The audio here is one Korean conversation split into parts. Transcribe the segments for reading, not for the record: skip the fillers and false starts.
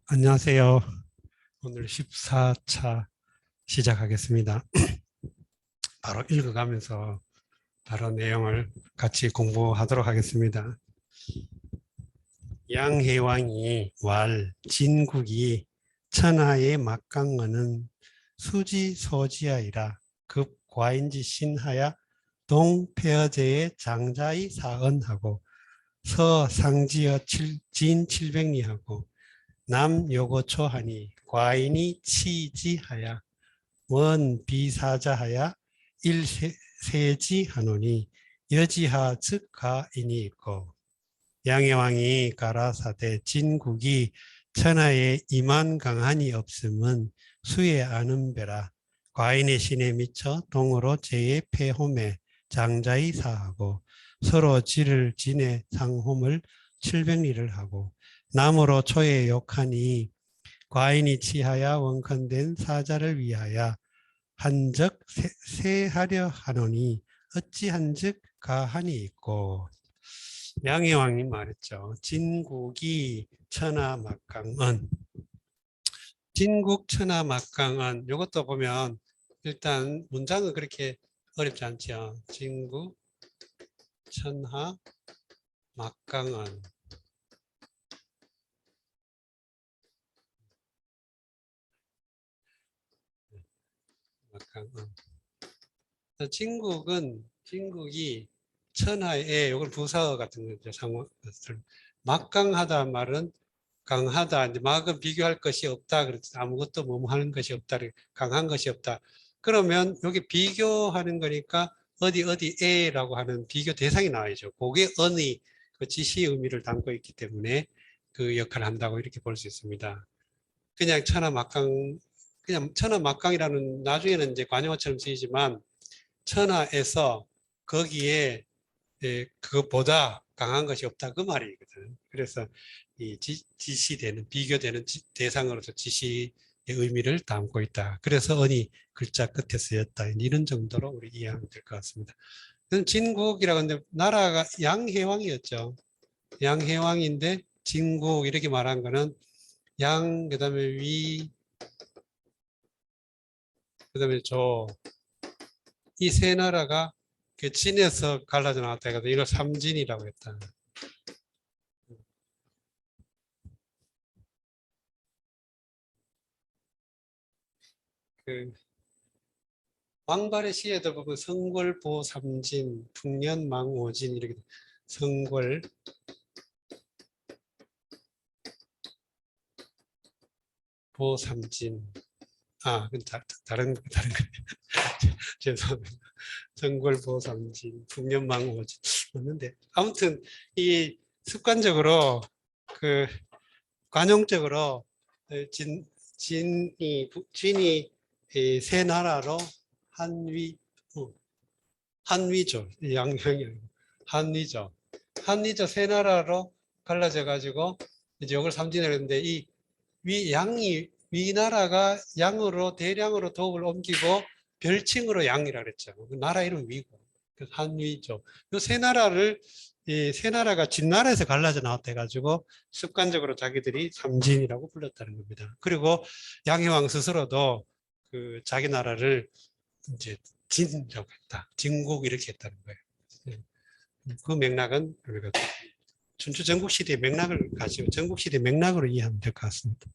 안녕하세요. 오늘 14차 시작하겠습니다. 바로 읽어가면서 바로 내용을 같이 공부하도록 하겠습니다. 양해왕이 왈 진국이 천하의 막강언은 수지소지하이라 급 과인지 신하야 동폐어제의 장자의 사언하고 서상지어 진 700리하고 남요고초하니 과인이 치지하야 원 비사자하야 일세지하노니 여지하 즉가인이 있고 양해왕이 가라사대 진국이 천하에 이만 강한이 없음은 수에 아는 배라 과인의 신에 미쳐 동으로 제의 폐홈에 장자의 사하고 서로 지를 진의 상홈을 700리를 하고 남으로 초에 욕하니 과인이 치하야 원컨된 사자를 위하여 한적 세하려 하노니 어찌 한즉 가한이 있고. 양해왕이 말했죠. 진국이 천하막강언. 진국 천하막강언. 이것도 보면 일단 문장은 그렇게 어렵지 않죠. 진국 천하막강언. 진국이 천하에 이건 부사어 같은 거죠. 상호 막강하다 말은 강하다. 이제 막은 비교할 것이 없다. 그래서 아무것도 뭐뭐 하는 것이 없다. 강한 것이 없다. 그러면 여기 비교하는 거니까 어디에라고 하는 비교 대상이 나와야죠. 그게 언의 그 지시 의미를 담고 있기 때문에 그 역할을 한다고 이렇게 볼 수 있습니다. 그냥 천하막강이라는 나중에는 이제 관용어처럼 쓰이지만 천하에서 거기에 그것보다 강한 것이 없다 그 말이거든. 그래서 이 지시되는 비교되는 대상으로서 지시의 의미를 담고 있다. 그래서 언이 글자 끝에 쓰였다. 이런 정도로 우리 이해하면 될 것 같습니다. 진국이라고 하는데 나라가 양해왕이었죠. 양해왕인데 진국 이렇게 말한 거는 양 그다음에 위 그다음에 조 이 세 나라가 그 진에서 갈라져 나왔다 해가지고 이걸 삼진이라고 했다. 그 왕발의 시에도 보면 성궐보 삼진, 풍년망오진 이렇게 성궐 보 삼진. 그건 다른 거. 죄송합니다. 성궐보 삼진, 풍년망오진 맞는데 아무튼 이 습관적으로 그 관용적으로 진이 세 나라로 한위죠. 양형이 한위죠. 한위죠. 세 나라로 갈라져 가지고 이제 이걸 삼진을 했는데 이 위나라가 양으로 대량으로 덕을 옮기고 별칭으로 양이라 그랬죠. 나라 이름 위고 한위죠. 이 세 나라가 진나라에서 갈라져 나왔다 해가지고 습관적으로 자기들이 삼진이라고 불렀다는 겁니다. 그리고 양해왕 스스로도 그 자기 나라를 이제 진이라고 했다. 진국 이렇게 했다는 거예요. 그 맥락은 우리가 춘추 전국시대의 맥락을 가지고 전국시대의 맥락으로 이해하면 될 것 같습니다.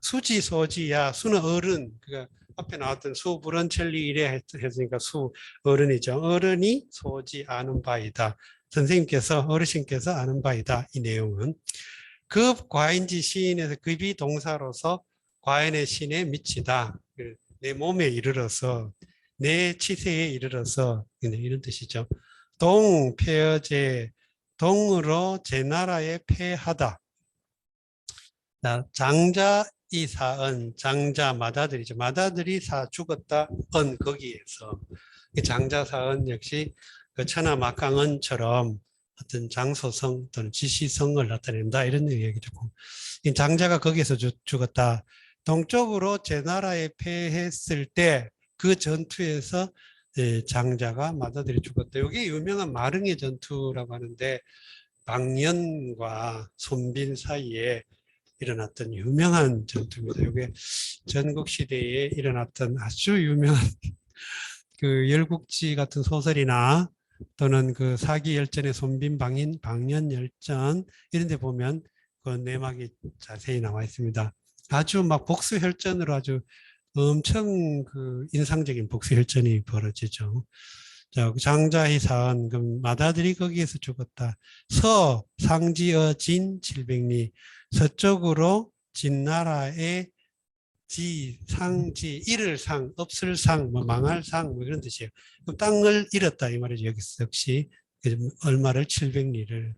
수지소지야, 수는 어른, 그러니까 앞에 나왔던 수불은 천리 이래 했으니까 수 어른이죠. 어른이 소지 아는 바이다. 선생님께서 어르신께서 아는 바이다. 이 내용은 급 과인지 시인에서 급이 동사로서 과인의 신에 미치다. 내 몸에 이르러서 내 치세에 이르러서 이런 뜻이죠. 동폐어제 동으로 제 나라에 폐하다. 장자 이사언 장자 마다들이죠. 마다들이 사 죽었다 언 거기에서 장자사언 역시 그 천하막강언처럼 어떤 장소성 또는 지시성을 나타낸다 이런 얘기죠. 이 장자가 거기에서 죽었다. 동쪽으로 제 나라에 패했을 때 그 전투에서 장자가 마다들이 죽었다. 이게 유명한 마릉의 전투라고 하는데 방연과 손빈 사이에 일어났던 유명한 전투입니다. 이게 전국시대에 일어났던 아주 유명한 그 열국지 같은 소설이나 또는 그 사기열전의 손빈 방연열전 이런 데 보면 그 내막이 자세히 나와 있습니다. 아주 막 복수혈전으로 아주 엄청 그 인상적인 복수혈전이 벌어지죠. 자, 장자희사은 그럼 마다들이 거기에서 죽었다. 상지어 진 700리 서쪽으로 진나라의 상지 잃을 상 없을 상 망할 상 이런 뜻이에요. 그럼 땅을 잃었다 이 말이죠. 여기서 역시 얼마를 700리를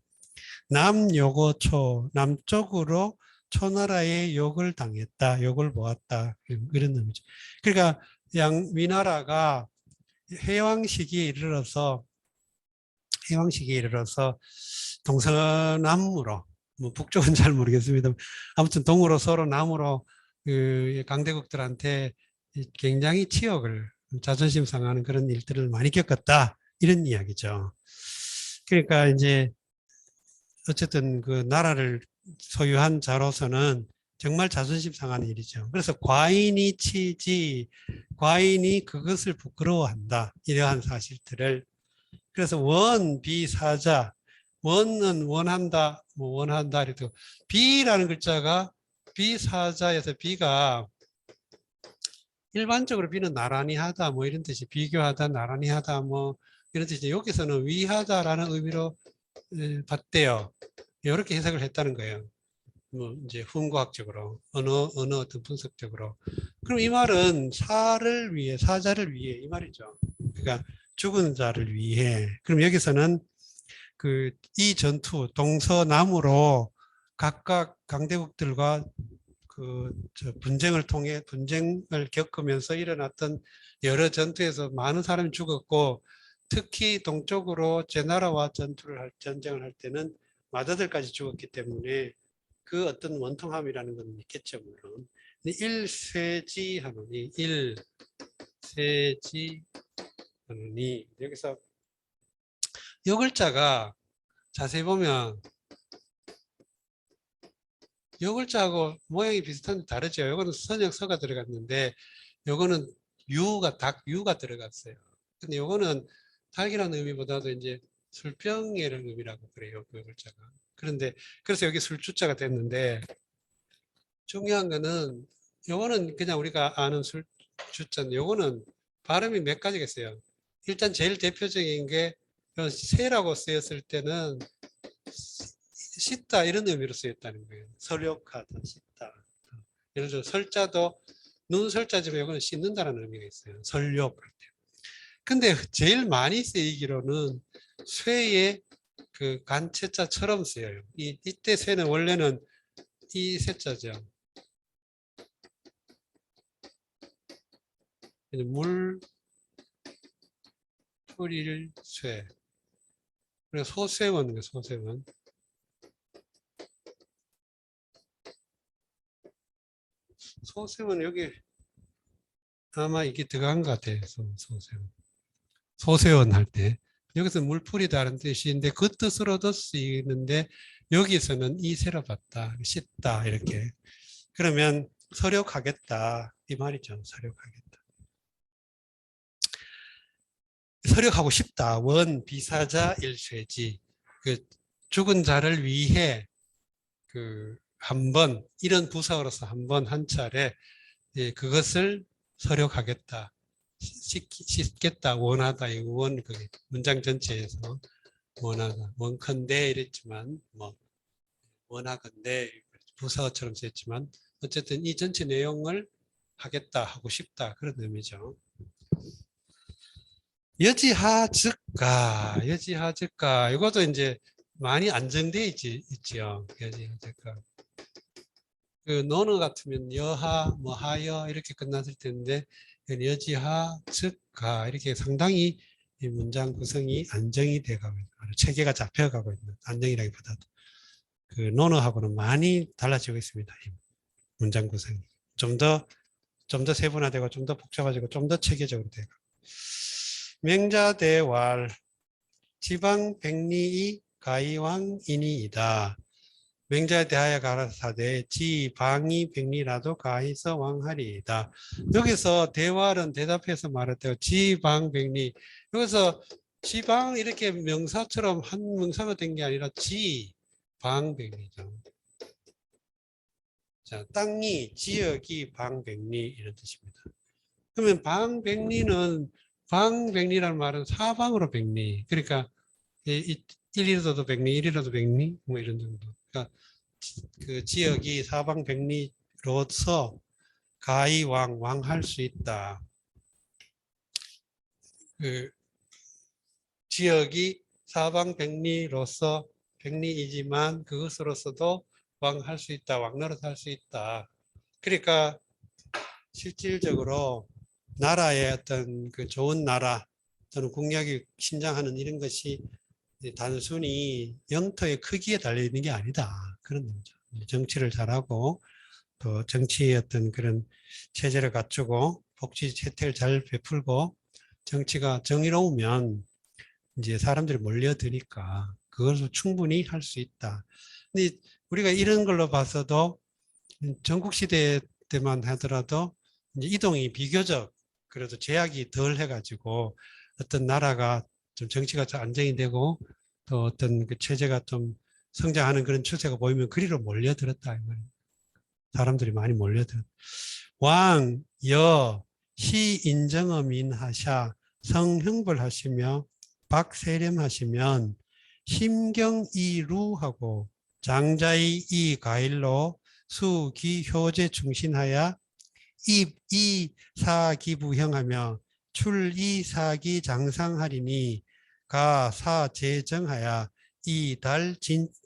남요고초 남쪽으로 초나라의 욕을 당했다. 욕을 보았다. 이런 의미죠. 그러니까 위나라가 해왕시기에 이르러서 동서남으로 뭐 북쪽은 잘 모르겠습니다. 아무튼 동으로 서로 남으로 그 강대국들한테 굉장히 치욕을 자존심 상하는 그런 일들을 많이 겪었다 이런 이야기죠. 그러니까 이제 어쨌든 그 나라를 소유한 자로서는 정말 자존심 상하는 일이죠. 그래서 과인이 치지, 과인이 그것을 부끄러워한다. 이러한 사실들을. 그래서 비사자, 원은 원한다, 원한다. 이래도 비라는 글자가 비사자에서 비가 일반적으로 비는 나란히 하다, 뭐 이런 뜻이 비교하다, 나란히 하다, 뭐 이런 뜻이 여기서는 위하다라는 의미로 봤대요. 이렇게 해석을 했다는 거예요. 뭐 이제 훈과학적으로 어느 어떤 분석적으로. 그럼 이 말은 사자를 위해 이 말이죠. 그러니까 죽은 자를 위해. 그럼 여기서는 이 전투 동서남으로 각각 강대국들과 분쟁을 겪으면서 일어났던 여러 전투에서 많은 사람이 죽었고 특히 동쪽으로 제나라와 전쟁을 할 때는 마다들까지 죽었기 때문에 그 어떤 원통함이라는 건 있겠죠, 물론. 일세지 하노니, 여기서 요 글자가 자세히 보면 요 글자하고 모양이 비슷한데 다르죠. 요거는 선역서가 들어갔는데 요거는 유가 들어갔어요. 근데 요거는 닭이라는 의미보다도 이제 술병이라는 의미라고 그래요. 그 글자가. 그런데 그래서 여기 술주자가 됐는데 중요한 거는 요거는 그냥 우리가 아는 술주자인데 요거는 발음이 몇 가지가 있어요. 일단 제일 대표적인 게 새라고 쓰였을 때는 씻다 이런 의미로 쓰였다는 거예요. 설욕하다, 씻다. 예를 들어 설자도 눈 설자지만 이거는 씻는다는 의미가 있어요. 설욕. 근데 제일 많이 쓰이기로는 쇠의 그 간체자처럼 쓰여요. 이때 쇠는 원래는 이 세자죠. 물 뿌릴 쇠. 그래서 소쇠원, 소쇠원. 소쇠원 여기 아마 이게 들어간 것 같아요. 소쇠원. 소쇠원 할 때. 여기서 물풀이다는 뜻인데 그 뜻으로도 쓰이는데 여기서는 이 새로 봤다. 씻다 이렇게. 그러면 서력하겠다. 이 말이죠. 서력하겠다. 서력하고 싶다. 비사자 일쇄지. 그 죽은 자를 위해 한 번, 이런 부사로서 한 차례 그것을 서력하겠다. 씻겠다. 원하다. 이 문장 전체에서 원하다. 원컨대 이랬지만 뭐 원하건대 부사어처럼 쓰였지만 어쨌든 이 전체 내용을 하겠다. 하고 싶다. 그런 의미죠. 여지하즉가 이것도 이제 많이 안정되어 있지요. 여지하즉가. 논어 같으면 여하, 뭐 하여 이렇게 끝났을 텐데 여지하즉가 이렇게 상당히 이 문장 구성이 안정이 돼가고 있는, 체계가 잡혀가고 있는, 안정이라기보다도 논어하고는 많이 달라지고 있습니다. 이 문장 구성이 좀 더 세분화되고 좀 더 복잡해지고 좀 더 체계적으로 되고. 명자대왈 지방 백리이 가희왕이니이다. 맹자에 대하여 가라사대 지방이 백리라도 가희서 왕하리이다. 여기서 대활은 대답해서 말했대요. 지방백리. 여기서 지방 이렇게 명사처럼 한 명사가 된 게 아니라 지방백리죠. 자, 땅이 지역이 방백리 이런 뜻입니다. 그러면 방백리라는 말은 사방으로 백리. 그러니까 1이라도 백리, 1이라도 백리 뭐 이런 정도. 그러니까 그 지역이 사방 백리로서 가히 왕할 수 있다. 그 지역이 사방 백리로서 백리이지만 그것으로서도 왕할 수 있다. 왕노릇 할 수 있다. 그러니까 실질적으로 나라의 어떤 그 좋은 나라 또는 국력이 신장하는 이런 것이 단순히 영토의 크기에 달려 있는 게 아니다. 그런 거죠. 정치를 잘하고 또 정치의 어떤 그런 체제를 갖추고 복지 혜택을 잘 베풀고 정치가 정의로우면 이제 사람들이 몰려드니까 그것을 충분히 할 수 있다. 근데 우리가 이런 걸로 봐서도 전국 시대 때만 하더라도 이제 이동이 비교적 그래도 제약이 덜 해가지고 어떤 나라가 좀 정치가 좀 안정이 되고 또 어떤 그 체제가 좀 성장하는 그런 추세가 보이면 그리로 몰려들었다. 사람들이 많이 몰려들었다. 왕, 여, 시, 인정어, 민하샤, 성형벌하시며 박세렴하시면 심경이루하고 장자의 이 가일로 수기 효제 충신하여 입이 사기부형하며 출이 사기 장상하리니 가사 제정하여 이달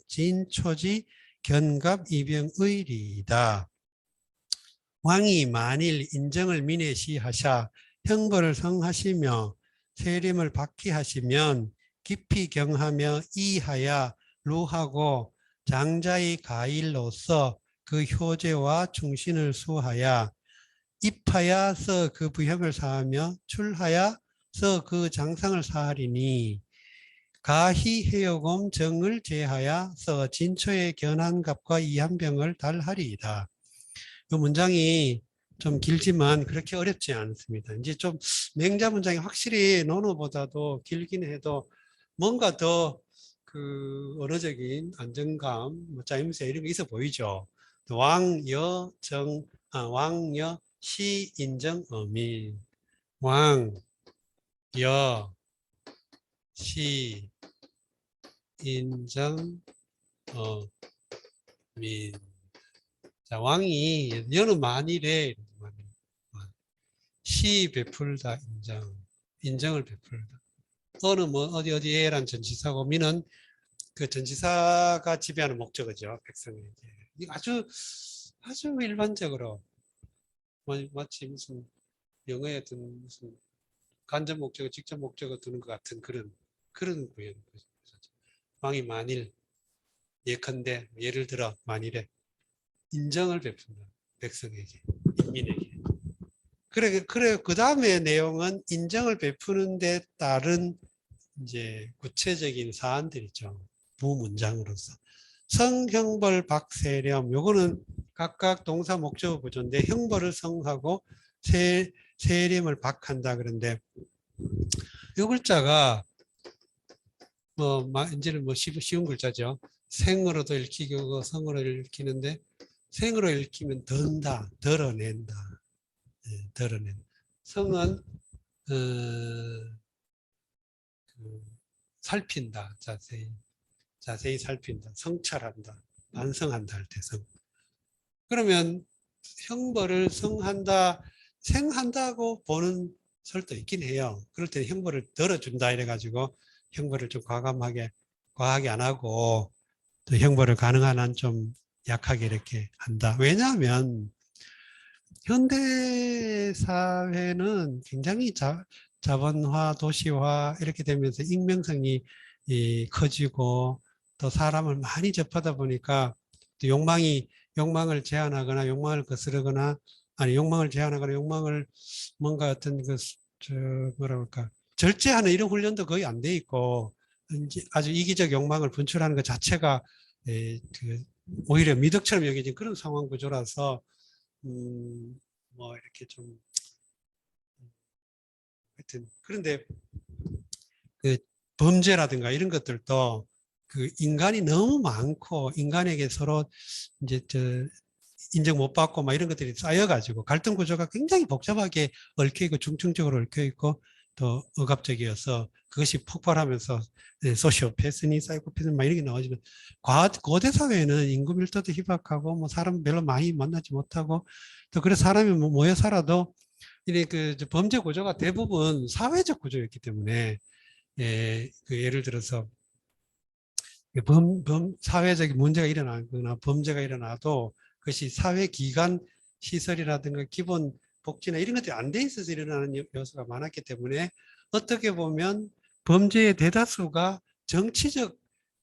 진초지 견갑 이병의리이다. 왕이 만일 인정을 민해시하샤 형벌을 성하시며 세림을 박기하시면 깊이 경하며 이하야 루하고 장자의 가일로서 그 효제와 충신을 수하야 입하야서 그 부형을 사하며 출하야서 그 장상을 사하리니 가히 해요금 정을 제하야서 진초의 견한갑과 이한병을 달하리이다. 이 문장이 좀 길지만 그렇게 어렵지 않습니다. 이제 좀 맹자 문장이 확실히 논어보다도 길긴 해도 뭔가 더 그 언어적인 안정감, 뭐 짜임새 이런 게 있어 보이죠. 왕여 시 인정 어민 왕 여 시 인정 어민. 자, 왕이 여는 만일에 시 베풀다 인정을 베풀다. 어는 뭐 어디에란 전치사고 민은 그 전치사가 지배하는 목적어죠. 백성에게. 아주 일반적으로 마치 무슨 영어에 든 무슨 간접 목적어, 직접 목적어 두는 것 같은 그런 구현. 왕이 만일 예컨대 예를 들어 만일에 인정을 베푼다. 백성에게, 인민에게. 그래, 그 다음에 내용은 인정을 베푸는 데 따른 이제 구체적인 사안들이죠. 부문장으로서. 성형벌 박세렴, 요거는 각각 동사 목적어 구조인데 형벌을 성하고 세렴을 박한다 그런데 요 글자가 이제는 쉬운 글자죠. 생으로도 읽히고 성으로 읽히는데 생으로 읽히면 던다, 덜어낸다. 네, 덜어낸. 성은 살핀다. 자세히 살핀다. 성찰한다. 반성한다 할 때 성. 그러면 형벌을 성한다, 생한다고 보는 설도 있긴 해요. 그럴 때 형벌을 덜어준다 이래가지고 형벌을 좀 과하게 안 하고 또 형벌을 가능한 한 좀 약하게 이렇게 한다. 왜냐하면 현대 사회는 굉장히 자본화, 도시화 이렇게 되면서 익명성이 커지고 또 사람을 많이 접하다 보니까 또 욕망을 제한하거나 욕망을 거스르거나 아니 욕망을 제한하거나 욕망을 뭔가 어떤 뭐라 그럴까 절제하는 이런 훈련도 거의 안 돼 있고 이제 아주 이기적 욕망을 분출하는 것 자체가 오히려 미덕처럼 여겨진 그런 상황 구조라서 뭐 이렇게 좀 하여튼 그런데 그 범죄라든가 이런 것들도 그 인간이 너무 많고 인간에게 서로 이제 인정 못 받고 막 이런 것들이 쌓여가지고 갈등 구조가 굉장히 복잡하게 얽혀 있고 중증적으로 얽혀 있고 또 억압적이어서 그것이 폭발하면서 소시오패스니 사이코패스 막 이런 게 나오지만 고대 사회에는 인구 밀도도 희박하고 뭐 사람 별로 많이 만나지 못하고 또 그래서 사람이 모여 살아도 이래 그 범죄 구조가 대부분 사회적 구조였기 때문에 예를 들어서 사회적인 문제가 일어나거나 범죄가 일어나도 그것이 사회기관 시설이라든가 기본 복지나 이런 것들이 안 돼 있어서 일어나는 요소가 많았기 때문에 어떻게 보면 범죄의 대다수가 정치적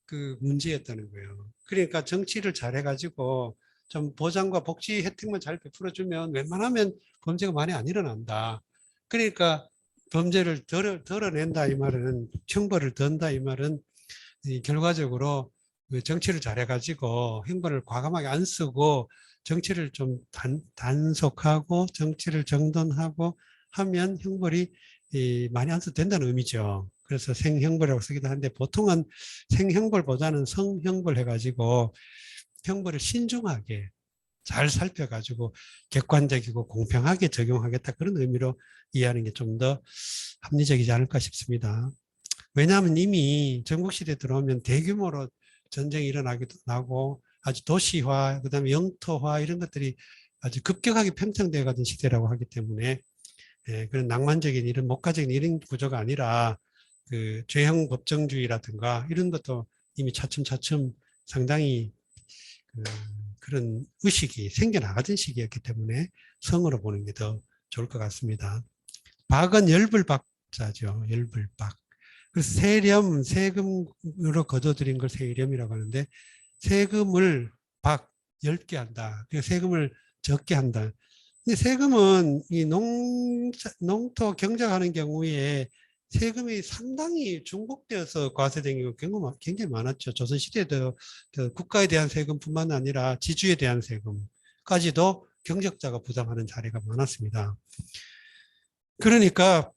그 문제였다는 거예요. 그러니까 정치를 잘해가지고 좀 보장과 복지 혜택만 잘 베풀어주면 웬만하면 범죄가 많이 안 일어난다. 그러니까 범죄를 덜어낸다 이 말은 형벌을 던다 이 말은 결과적으로 정치를 잘해가지고 형벌을 과감하게 안 쓰고 정치를 좀 단속하고 정치를 정돈하고 하면 형벌이 많이 안 써도 된다는 의미죠. 그래서 생형벌이라고 쓰기도 하는데 보통은 생형벌보다는 성형벌 해가지고 형벌을 신중하게 잘 살펴가지고 객관적이고 공평하게 적용하겠다 그런 의미로 이해하는 게 좀 더 합리적이지 않을까 싶습니다. 왜냐하면 이미 전국시대에 들어오면 대규모로 전쟁이 일어나기도 하고 아주 도시화, 그다음에 영토화 이런 것들이 아주 급격하게 팽창되어 가던 시대라고 하기 때문에 그런 낭만적인 이런 목가적인 이런 구조가 아니라 그 죄형 법정주의라든가 이런 것도 이미 차츰차츰 상당히 그런 의식이 생겨나가던 시기였기 때문에 성으로 보는 게 더 좋을 것 같습니다. 박은 열불박자죠. 열불박. 그래서 세렴, 세금으로 거둬들인 걸 세렴이라고 하는데 세금을 10개 한다. 그러니까 세금을 적게 한다. 근데 세금은 이 농토 경작하는 경우에 세금이 상당히 중복되어서 과세된 경우가 굉장히 많았죠. 조선시대에도 국가에 대한 세금뿐만 아니라 지주에 대한 세금까지도 경작자가 부담하는 사례가 많았습니다. 그러니까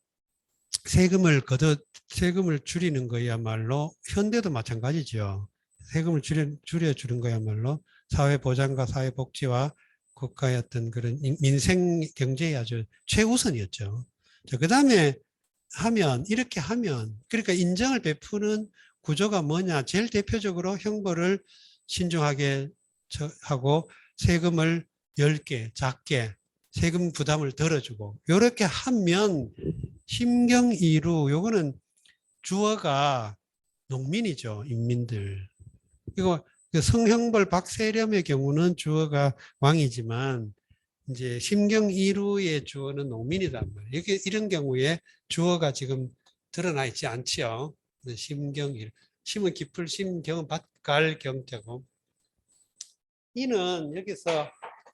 세금을 줄이는 거야말로 현대도 마찬가지죠. 세금을 줄여주는 거야말로 사회보장과 사회복지와 국가의 어떤 그런 민생 경제의 아주 최우선이었죠. 그 다음에 이렇게 하면, 그러니까 인정을 베푸는 구조가 뭐냐. 제일 대표적으로 형벌을 신중하게 하고 세금을 10개, 작게 세금 부담을 덜어주고, 이렇게 하면 심경이루, 요거는 주어가 농민이죠. 인민들. 이거 성형벌 박세렴의 경우는 주어가 왕이지만 이제 심경이루의 주어는 농민이란 말이에요. 이런 경우에 주어가 지금 드러나 있지 않지요. 심경이루. 심은 깊을 심경은 밭갈 경자고. 이는 여기서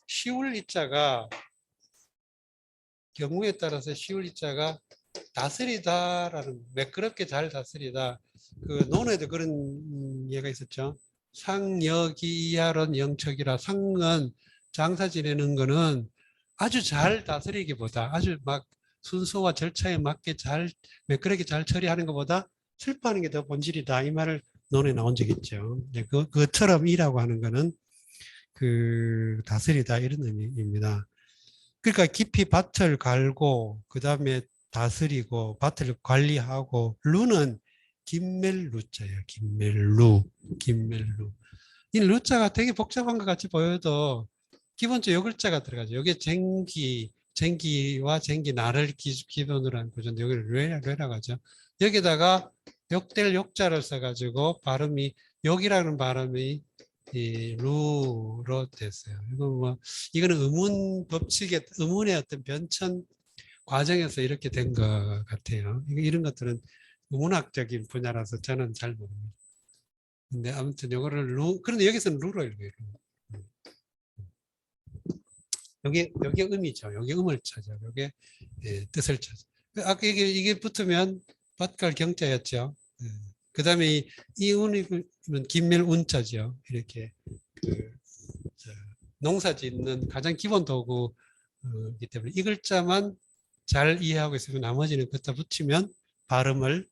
쉬울 이자가 경우에 따라서 쉬울 이자가 다스리다라는, 매끄럽게 잘 다스리다. 그 논에도 그런 예가 있었죠. 상여기야론 영척이라. 상은 장사 지내는 거는 아주 잘 다스리기보다 아주 막 순서와 절차에 맞게 잘 매끄럽게 잘 처리하는 것보다 슬퍼하는 게 더 본질이다. 이 말을 논에 나온 적이 있죠. 그처럼 이라고 하는 거는 그 다스리다 이런 의미입니다. 그러니까 깊이 밭을 갈고 그 다음에 다스리고 밭을 관리하고 루는 김멜루자예요. 김멜루. 이 루자가 되게 복잡한 것 같이 보여도 기본적으로 요 글자가 들어가죠. 이게 쟁기와 쟁기 나를 기본으로 한 구조인데 여기를 뇌라고 하죠. 여기다가 욕될 욕자를 써가지고 발음이 욕이라는 발음이 이 루로 됐어요. 이거는 의문 법칙의 의문의 어떤 변천 과정에서 이렇게 된 것 같아요. 이런 것들은 문학적인 분야라서 저는 잘 모릅니다. 근데 아무튼 이거를 그런데 여기서는 루로 읽어요. 여기 음이죠. 여기 음을 찾아. 여기 뜻을 찾아. 아까 이게 붙으면 밭갈 경자였죠. 그다음에 이 운은 김멸 운자죠. 이렇게 농사 짓는 가장 기본 도구이기 때문에 이 글자만 잘 이해하고 있으면 나머지는 갖다 붙이면 발음을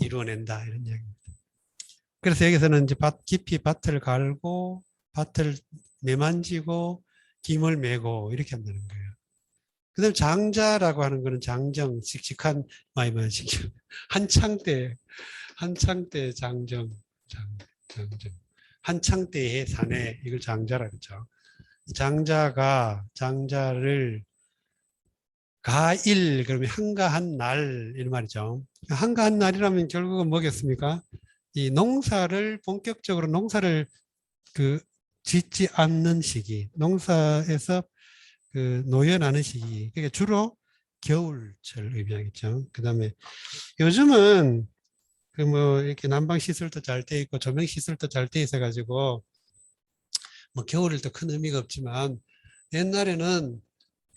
이루어낸다 이런 이야기입니다. 그래서 여기서는 이제 깊이 밭을 갈고 밭을 매만지고 김을 메고 이렇게 한다는 거예요. 그다음 장자라고 하는 거는 장정, 씩씩한 마이만 씩 한창 때 장정, 장정, 한창 때의 사내 이걸 장자라 그러죠. 장자를 가일 그러면 한가한 날 이런 말이죠. 한가한 날이라면 결국은 뭐겠습니까? 이 본격적으로 농사를 짓지 않는 시기, 농사에서 노연하는 시기. 그게 주로 겨울철 의미하겠죠. 그다음에 요즘은 이렇게 난방 시설도 잘 돼 있고 조명 시설도 잘 돼 있어 가지고 뭐 겨울에도 큰 의미가 없지만 옛날에는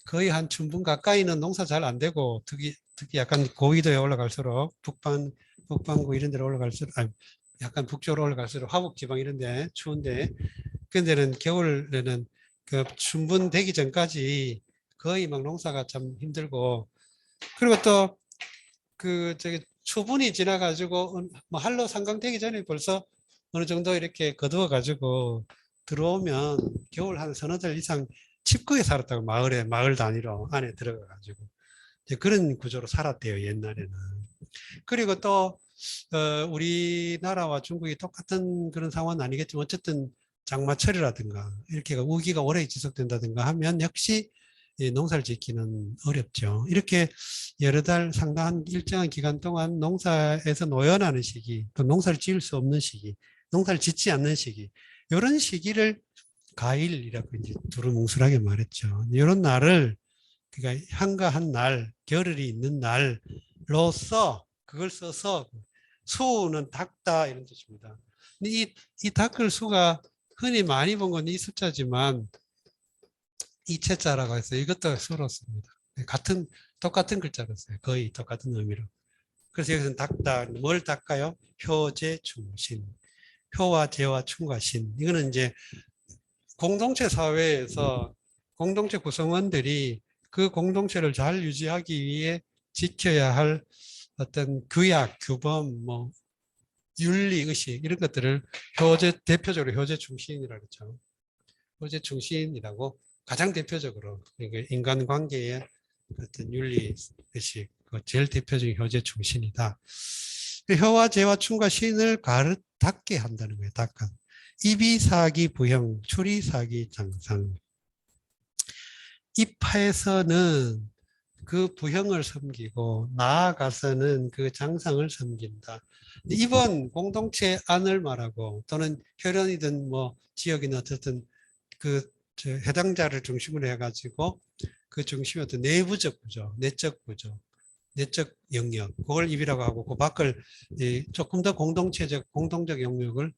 거의 한 춘분 가까이는 농사 잘 안 되고 특히 약간 고위도에 올라갈수록 북반구 이런 데로 올라갈수록 약간 북쪽으로 올라갈수록 화북 지방 이런 데 추운데 근데는 겨울에는 춘분 되기 전까지 거의 막 농사가 참 힘들고 그리고 또 저기 추분이 지나가지고 뭐 한로 상강 되기 전에 벌써 어느 정도 이렇게 거두어 가지고 들어오면 겨울 한 서너 달 이상 칩거에 살았다고 마을 단위로 안에 들어가 가지고 그런 구조로 살았대요 옛날에는. 그리고 또 우리나라와 중국이 똑같은 그런 상황은 아니겠지만 어쨌든 장마철이라든가 이렇게 우기가 오래 지속된다든가 하면 역시 농사를 짓기는 어렵죠. 이렇게 여러 달 상당한 일정한 기간 동안 농사에서 노연하는 시기, 또 농사를 지을 수 없는 시기, 농사를 짓지 않는 시기, 이런 시기를 가일이라고 이제 두루뭉술하게 말했죠. 이런 날을 그러니까 한가한 날, 겨울이 있는 날로서 그걸 써서 수는 닦다 이런 뜻입니다. 이 닦을 수가 흔히 많이 본 건 이 숫자지만 이체자라고 해서 이것도 수로 씁니다. 똑같은 글자로 써요. 거의 똑같은 의미로. 그래서 여기서는 닦다, 뭘 닦아요? 효재, 충신. 효와 재와 충과 신. 이거는 이제 공동체 사회에서 공동체 구성원들이 그 공동체를 잘 유지하기 위해 지켜야 할 어떤 규약, 규범, 뭐 윤리, 의식 이런 것들을 대표적으로 효재 충신이라고 그러죠. 효재 충신이라고 가장 대표적으로 인간관계의 어떤 윤리, 의식 제일 대표적인 효재 충신이다. 효와 재와 충과 신을 닦게 한다는 거예요. 닦아. 입이사기 부형, 출이사기 장상. 입하에서는 그 부형을 섬기고 나아가서는 그 장상을 섬긴다. 입은 공동체 안을 말하고 또는 혈연이든 뭐 지역이나 어쨌든 해당자를 중심으로 해가지고 그 중심이 어떤 내부적 구조, 내적 구조, 내적 영역, 그걸 입이라고 하고 그 밖을 조금 더 공동적 영역을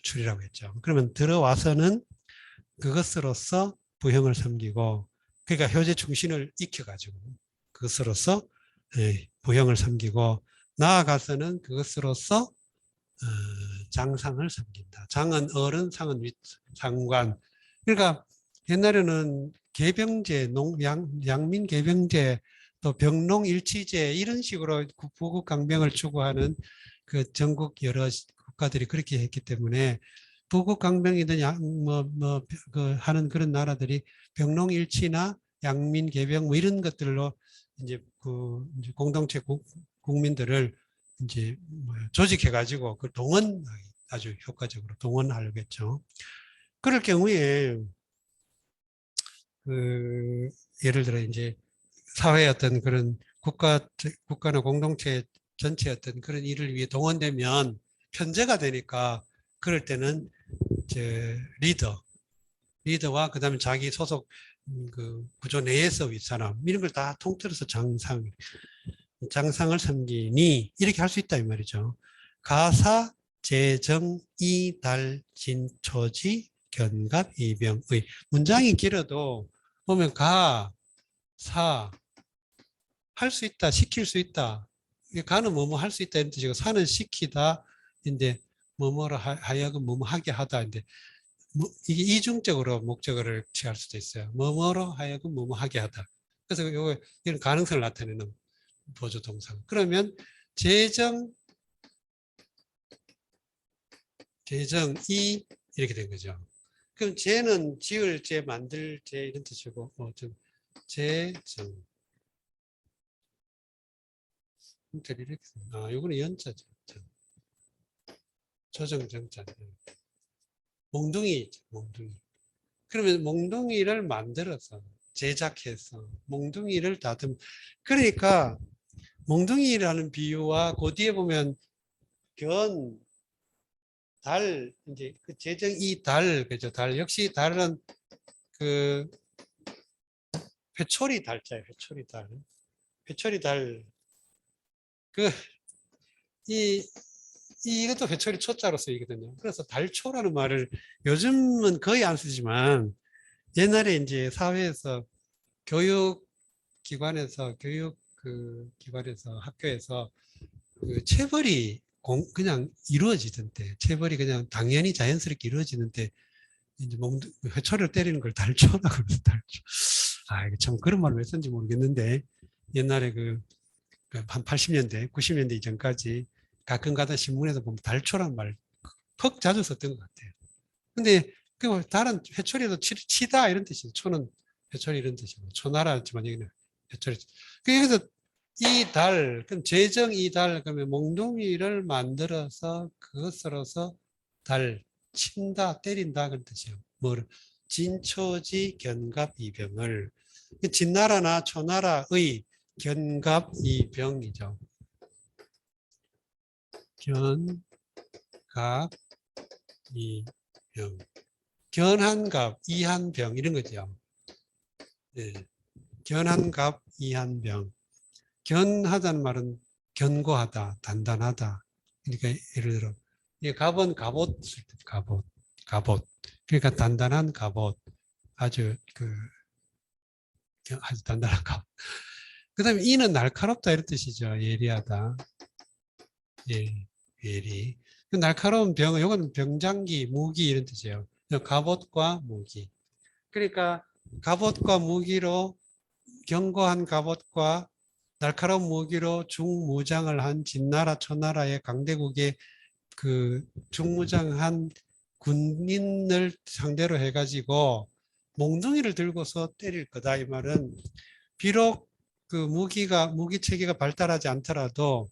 출이라고 했죠. 그러면 들어와서는 그것으로서 부형을 섬기고 그러니까 효재 충신을 익혀가지고 그것으로서 부형을 섬기고 나아가서는 그것으로서 장상을 섬긴다. 장은 어른, 상은 상관. 그러니까 옛날에는 개병제, 양민 개병제, 또 병농일치제 이런 식으로 부국 강병을 추구하는 그 전국 여러 국가들이 그렇게 했기 때문에 부국 강병이든 하는 그런 나라들이 병농일치나 양민 개병 뭐 이런 것들로 이제 이제 공동체 국민들을 이제 조직해가지고 그 아주 효과적으로 동원하려고 했죠. 그럴 경우에 예를 들어 이제 사회의 어떤 그런 국가나 공동체 전체 어떤 그런 일을 위해 동원되면 편제가 되니까 그럴 때는 이제 리더와 그다음에 자기 소속 그 구조 내에서 윗사람 이런 걸 다 통틀어서 장상을 섬기니 이렇게 할 수 있다 이 말이죠. 가사, 재정, 이달, 진초지, 견갑, 이병, 의. 문장이 길어도 보면 가, 사, 할 수 있다, 시킬 수 있다. 가는 뭐뭐 할 수 있다 이런 뜻이고 사는 시키다 인데 뭐뭐로 하여금 뭐뭐 하게 하다 인데 이게 이중적으로 목적어를 취할 수도 있어요. 뭐뭐로 하여금 뭐뭐 하게 하다. 그래서 이런 가능성을 나타내는 보조 동사. 그러면 재정이 이렇게 된 거죠. 그럼 재는 지을 재, 만들 재 이런 뜻이고 좀 재정. 이렇게 요거는 연자죠. 조정정자. 몽둥이, 몽둥이. 그러면 몽둥이를 만들어서 제작해서 몽둥이를 다듬. 그러니까 몽둥이라는 비유와 그 뒤에 보면 달 이제 그 재정 이 달 그죠? 달 역시 달은 그 회초리 달자예요. 회초리 달. 회초리 달. 이 이것도 회초리 초자로 쓰이거든요. 그래서 달초라는 말을 요즘은 거의 안 쓰지만 옛날에 이제 사회에서 교육 기관에서 학교에서 그 체벌이 그냥 이루어지던 때, 체벌이 그냥 당연히 자연스럽게 이루어지는 때 이제 회초리를 때리는 걸 달초라고 그래서 달초. 이게 참 그런 말을 왜 썼는지 모르겠는데 옛날에 한 80년대, 90년대 이전까지 가끔 가다 신문에서 보면 달초란 말 퍽 자주 썼던 것 같아요. 근데 다른 회초리도 치다 이런 뜻이죠. 초는 회초리 이런 뜻이고 초나라지만 여기는 회초리. 그래서 이 달, 그럼 재정 이 달, 그러면 몽둥이를 만들어서 그것으로서 달, 친다, 때린다 그런 뜻이에요. 뭐를 진초지 견갑 이병을 진나라나 초나라의 견갑 이병이죠. 견갑 이병. 견한갑, 이한병 이런 거죠. 네. 견한갑, 이한병. 견하다는 말은 견고하다, 단단하다. 그러니까 예를 들어 갑은 갑옷 쓸 때 갑옷. 그러니까 단단한 갑옷. 아주 아주 단단한 갑. 그다음에 이는 날카롭다 이런 뜻이죠. 예리하다. 예리. 날카로운 병은 이건 병장기, 무기 이런 뜻이에요. 갑옷과 무기. 그러니까 갑옷과 무기로 견고한 갑옷과 날카로운 무기로 중무장을 한 진나라 초나라의 강대국의 그 중무장한 군인을 상대로 해가지고 몽둥이를 들고서 때릴 거다 이 말은 비록 그 무기 체계가 발달하지 않더라도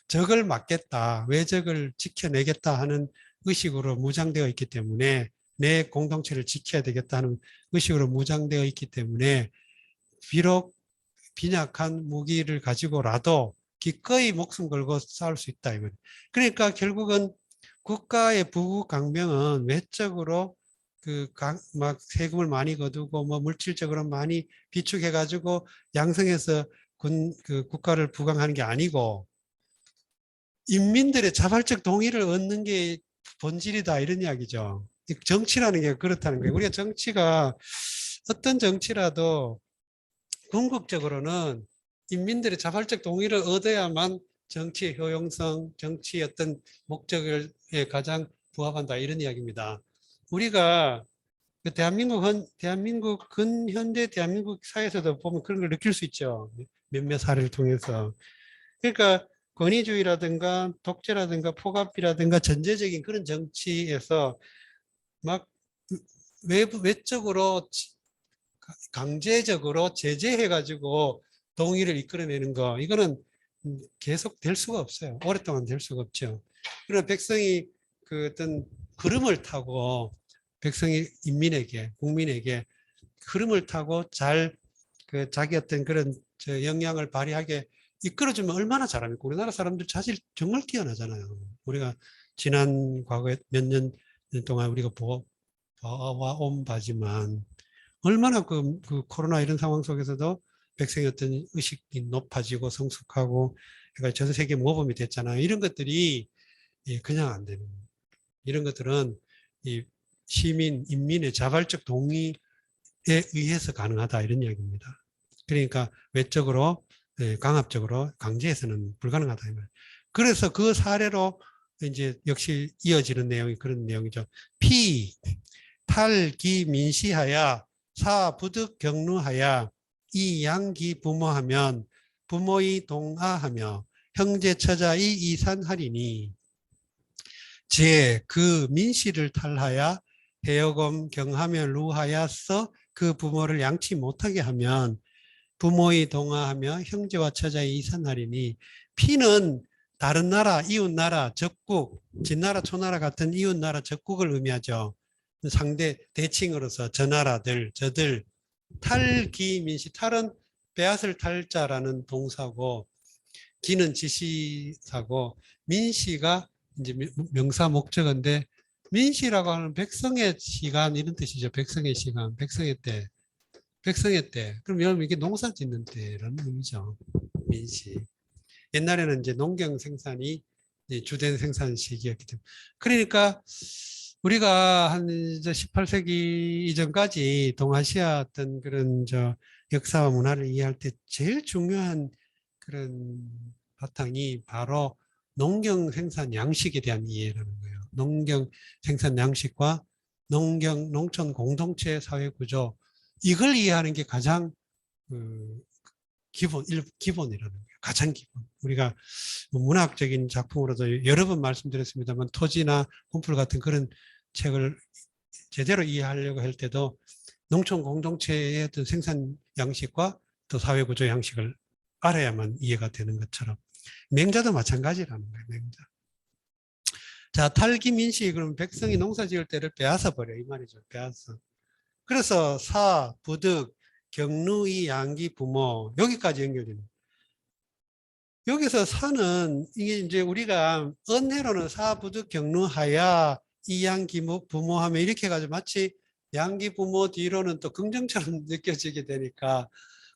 적을 막겠다, 외적을 지켜내겠다 하는 의식으로 무장되어 있기 때문에 내 공동체를 지켜야 되겠다 하는 의식으로 무장되어 있기 때문에 비록 빈약한 무기를 가지고라도 기꺼이 목숨 걸고 싸울 수 있다 이거예요. 그러니까 결국은 국가의 부국 강병은 외적으로 막 세금을 많이 거두고 뭐 물질적으로 많이 비축해 가지고 양성해서 국가를 부강하는 게 아니고 인민들의 자발적 동의를 얻는 게 본질이다 이런 이야기죠. 정치라는 게 그렇다는 거예요. 우리가 정치가 어떤 정치라도 궁극적으로는 인민들의 자발적 동의를 얻어야만 정치의 효용성, 정치의 어떤 목적에 가장 부합한다 이런 이야기입니다. 우리가 대한민국 근현대 대한민국 사회에서도 보면 그런 걸 느낄 수 있죠. 몇몇 사례를 통해서. 그러니까 권위주의라든가 독재라든가 포갑이라든가 전제적인 그런 정치에서 막 외적으로 강제적으로 제재해가지고 동의를 이끌어내는 거 이거는 계속 될 수가 없어요. 오랫동안 될 수가 없죠. 그러나 백성이 어떤 흐름을 타고 백성이 국민에게 흐름을 타고 잘 자기 어떤 그런 역량을 발휘하게 이끌어주면 얼마나 잘합니까? 우리나라 사람들 사실 정말 뛰어나잖아요. 우리가 지난 과거에 몇 년 동안 우리가 봐온 바지만 얼마나 그 코로나 이런 상황 속에서도 백성의 어떤 의식이 높아지고 성숙하고 그러니까 전 세계 모범이 됐잖아요. 이런 것들이 그냥 안 되는 이런 것들은 이 인민의 자발적 동의에 의해서 가능하다 이런 이야기입니다. 그러니까 외적으로 강압적으로 강제해서는 불가능하다. 그래서 그 사례로 이제 역시 이어지는 내용이 그런 내용이죠. 피, 탈기 민시하야 사 부득 경루하야 이 양기 부모하면 부모의 동아하며 형제 처자의 이산하리니 제 그 민시를 탈하야 해여검 경하며 루하야서 그 부모를 양치 못하게 하면 부모의 동아하며 형제와 처자의 이산하리니 피는 다른 나라, 이웃 나라, 적국, 진나라, 초나라 같은 이웃 나라, 적국을 의미하죠. 상대 대칭으로서 저 나라들, 저들, 탈기 민시, 탈은 빼앗을 탈자라는 동사고, 기는 지시사고, 민시가 이제 명사 목적어인데, 민시라고 하는 백성의 시간 이런 뜻이죠. 백성의 시간, 백성의 때. 백성의 때. 그럼 여러분 이게 농사 짓는 때라는 의미죠. 민시. 옛날에는 이제 농경 생산이 주된 생산 시기였기 때문에. 그러니까 우리가 한 18세기 이전까지 동아시아 어떤 그런 역사와 문화를 이해할 때 제일 중요한 그런 바탕이 바로 농경 생산 양식에 대한 이해라는 거예요. 농경 생산 양식과 농촌 공동체 사회 구조, 이걸 이해하는 게 가장 기본이라는 거예요. 가장 기본. 우리가 문학적인 작품으로도 여러 번 말씀드렸습니다만 토지나 혼풀 같은 그런 책을 제대로 이해하려고 할 때도 농촌 공동체의 어떤 생산 양식과 또 사회 구조 양식을 알아야만 이해가 되는 것처럼 맹자도 마찬가지라는 거예요. 맹자. 자, 탈기 민시, 그럼 백성이 농사 지을 때를 빼앗아 버려 이 말이죠. 빼앗아. 그래서 사, 부득, 경루이, 양기, 부모 여기까지 연결되는. 여기서 사는 이게 이제 우리가 언해로는 사, 부득, 경루하야, 이양기, 부모하면 이렇게 해가지고 마치 양기, 부모 뒤로는 또 긍정처럼 느껴지게 되니까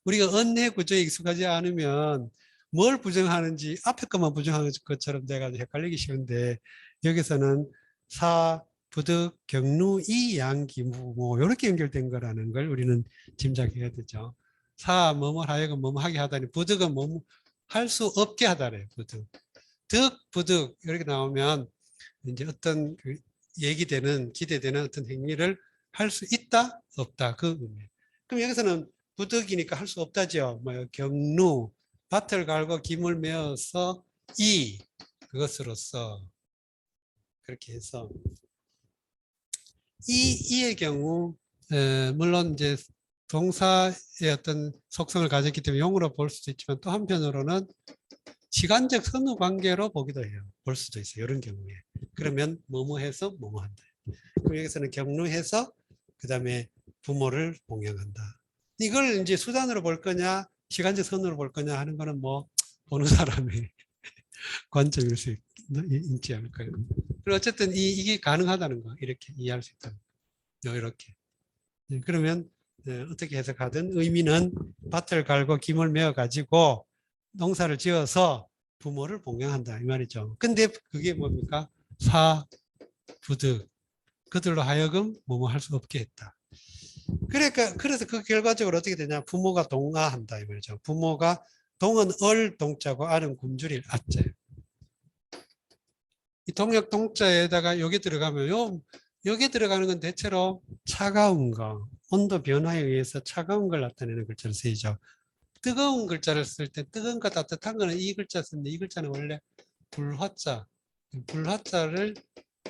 우리가 언해 구조에 익숙하지 않으면 뭘 부정하는지 앞에 것만 부정하는 것처럼 돼가지고 헷갈리기 쉬운데 여기서는 사, 부득, 경루, 이, 양기, 뭐 이렇게 연결된 거라는 걸 우리는 짐작해야 되죠. 사, 뭐뭐 하여금 뭐뭐 하게 하다니 부득은 뭐뭐 할 수 없게 하다래요. 부득. 득, 부득 이렇게 나오면 이제 어떤 그 얘기되는 기대되는 어떤 행위를 할 수 있다, 없다 그 의미. 그럼 여기서는 부득이니까 할 수 없다죠. 뭐 경루, 밭을 갈고 김을 메어서 이 그것으로서 그렇게 해서 이의 경우 물론 이제 동사의 어떤 속성을 가졌기 때문에 용어로 볼 수도 있지만 또 한편으로는 시간적 선후 관계로 보기도 해요. 볼 수도 있어요. 이런 경우에. 그러면 뭐뭐 해서 뭐뭐 한다. 그럼 여기서는 경루해서 그 다음에 부모를 봉양한다. 이걸 이제 수단으로 볼 거냐 시간적 선으로 볼 거냐 하는 거는 뭐 보는 사람의 관점일 수 있지 않을까요? 그리고 어쨌든 이게 가능하다는 거 이렇게 이해할 수 있다는 거. 이렇게. 그러면 어떻게 해석하든 의미는 밭을 갈고 김을 메어 가지고 농사를 지어서 부모를 봉양한다 이 말이죠. 근데 그게 뭡니까? 사, 부득 그들로 하여금 뭐뭐 할 수 없게 했다. 그러니까 그래서 그 결과적으로 어떻게 되냐? 부모가 동아한다 이 말이죠. 부모가 동은 얼 동자고 알은 굶주릴 아자예요. 이 동역 동자에다가 여기 들어가면 여기 들어가는 건 대체로 차가운 거, 온도 변화에 의해서 차가운 걸 나타내는 글자를 쓰이죠. 뜨거운 글자를 쓸 때 뜨거운 거 따뜻한 거는 이 글자 쓰는데 이 글자는 원래 불화자, 불화자를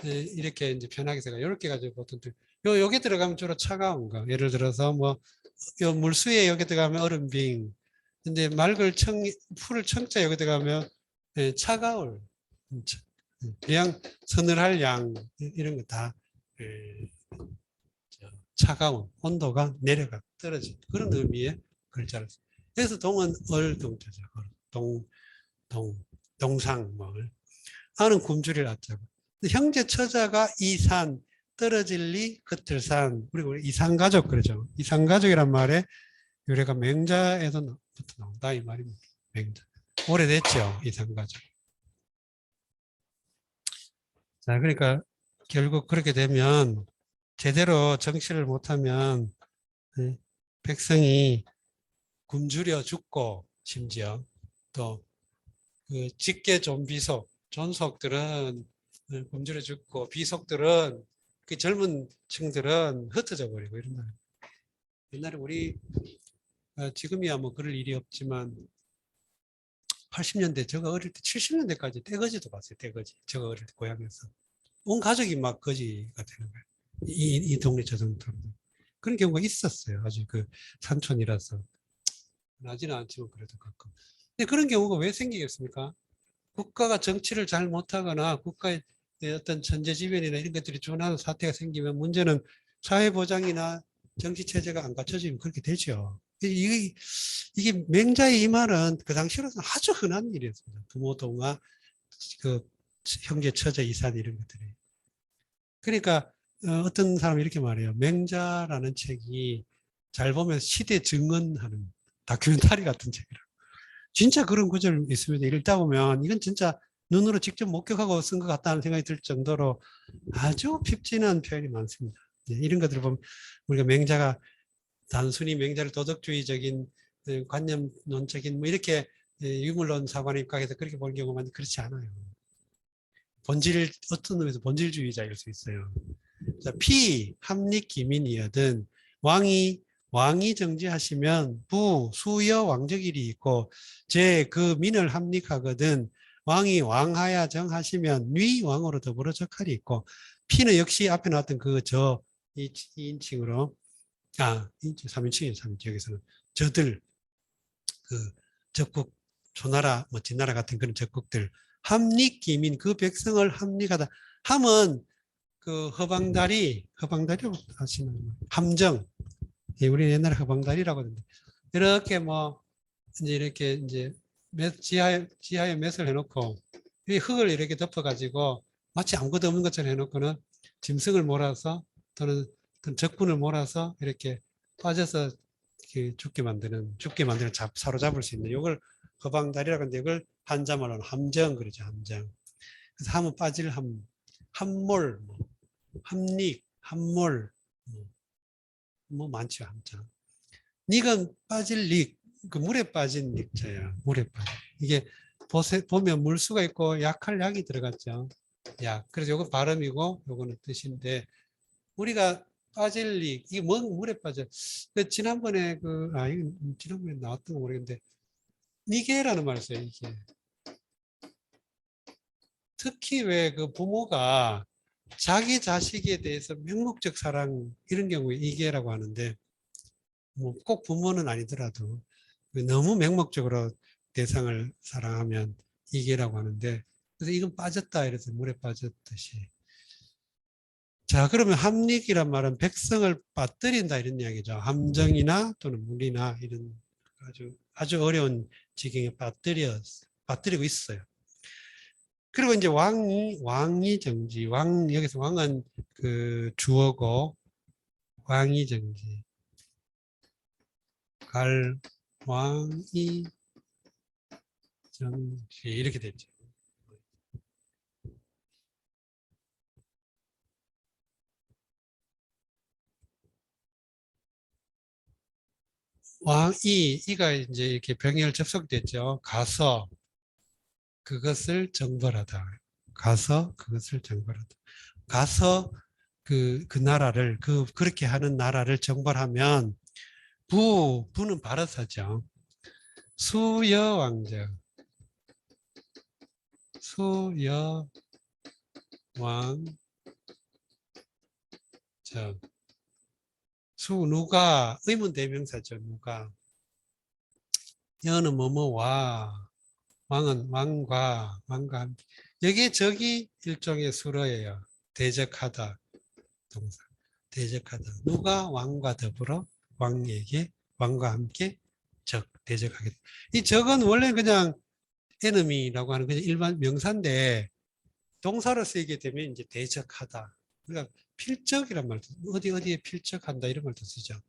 이렇게 이제 편하게 생각. 이렇게 가지고 보통 여기 들어가면 주로 차가운 거. 예를 들어서 뭐 요 물수에 여기 들어가면 얼음빙. 근데 맑을 풀을 청자 여기 들어가면 차가울. 그냥 서늘할 양 이런 거 다 차가운 온도가 내려가 떨어진 그런 의미의 글자를. 그래서 동은 얼동자죠. 동상 뭐. 아는 굶주릴 아자고. 형제 처자가 이산 떨어질 리 겉을산. 그리고 이산가족 그러죠. 이산가족이란 말에 유래가 맹자에서 나온다 이 말입니다. 맹자. 오래됐죠 이산가족. 자 그러니까 결국 그렇게 되면 제대로 정치를 못하면 백성이 굶주려 죽고 심지어 또 그 직계 존비속, 존속들은 굶주려 죽고 비속들은 그 젊은 층들은 흩어져 버리고 이런 말. 옛날에 우리 지금이야 뭐 그럴 일이 없지만 80년대 제가 어릴 때 70년대까지 떼거지도 봤어요. 떼거지. 제가 어릴 때 고향에서 온 가족이 막 거지가 되는 거예요. 이 동네 저 동네 그런 경우가 있었어요. 아주 그 산촌이라서 나지는 않지만 그래도 가끔. 근데 그런 경우가 왜 생기겠습니까? 국가가 정치를 잘 못하거나 국가의 어떤 천재지변이나 이런 것들이 준하는 사태가 생기면 문제는 사회보장이나 정치체제가 안 갖춰지면 그렇게 되죠. 이게 맹자의 이 말은 그 당시로서는 아주 흔한 일이었습니다. 부모 동화, 그 형제 처제 이산 이런 것들이. 그러니까 어떤 사람이 이렇게 말해요. 맹자라는 책이 잘 보면 시대 증언하는 다큐멘터리 같은 책이라고. 진짜 그런 구절 있습니다. 읽다 보면 이건 진짜 눈으로 직접 목격하고 쓴 것 같다는 생각이 들 정도로 아주 핍진한 표현이 많습니다. 이런 것들을 보면 우리가 맹자가 단순히 맹자를 도덕주의적인 관념론적인 뭐 이렇게 유물론 사관에 입각해서 그렇게 보는 경우만 그렇지 않아요. 본질 어떤 의미에서 본질주의자일 수 있어요. 자, 피 함릭 기민이여든 왕이 정지하시면 부 수여 왕적일이 있고 제 그 민을 함릭하거든 왕이 왕하야 정하시면 뉘 왕으로 더불어 적할이 있고 피는 역시 앞에 나왔던 그 저 2인칭으로 3인칭이에요. 3인칭 여기서는 저들 그 적국 초나라 뭐 진나라 같은 그런 적국들 함릭 기민 그 백성을 함릭하다 함은 그 허방다리라고 하시는 함정. 예, 우리 옛날에 허방다리라고 하는데 이렇게 뭐 이제 이렇게 이제 지하에 맷을 해놓고 이 흙을 이렇게 덮어가지고 마치 아무것도 없는 것처럼 해놓고는 짐승을 몰아서 또는 적군을 몰아서 이렇게 빠져서 죽게 만드는 사로잡을 수 있는 이걸 허방다리라고 하는데 이걸 한자말로는 함정 그러죠. 함정. 그래서 함은 빠질 함몰 뭐. 함릭, 함몰, 뭐 많죠, 함자. 닉은 빠질 릭, 그 물에 빠진 릭자야. 물에 빠진. 이게 보면 물수가 있고 약할 약이 들어갔죠. 약. 그래서 요거 발음이고 요거는 뜻인데 우리가 빠질 릭, 이게 뭔 물에 빠져. 지난번에 이거 지난번에 나왔던 거 모르겠는데 니게라는 말을 써요, 이게. 특히 왜 그 부모가 자기 자식에 대해서 맹목적 사랑 이런 경우에 이계라고 하는데 뭐 꼭 부모는 아니더라도 너무 맹목적으로 대상을 사랑하면 이계라고 하는데 그래서 이건 빠졌다 이래서 물에 빠졌듯이 자 그러면 함릭이란 말은 백성을 빠뜨린다 이런 이야기죠. 함정이나 또는 물이나 이런 아주 어려운 지경에 빠뜨리고 있어요. 그리고 이제 왕이 정지, 여기서 왕은 그 주어고, 왕이 정지. 왕이 정지. 이렇게 됐죠. 이가 이제 이렇게 병역을 접속됐죠. 가서 그것을 정벌하다. 가서 그것을 정벌하다. 가서 그 나라를, 그렇게 하는 나라를 정벌하면 부는 바라사죠. 수여왕정. 수여왕정. 누가 의문 대명사죠. 누가 여는 뭐뭐와 왕은 왕과 함께. 여기에 적이 일종의 수로예요. 대적하다 동사. 대적하다. 누가 왕과 더불어 왕과 함께 대적하겠다. 이 적은 원래 그냥 enemy라고 하는 그냥 일반 명사인데 동사로 쓰이게 되면 이제 대적하다. 그러니까 필적이란 말도 어디에 필적한다 이런 말도 쓰죠.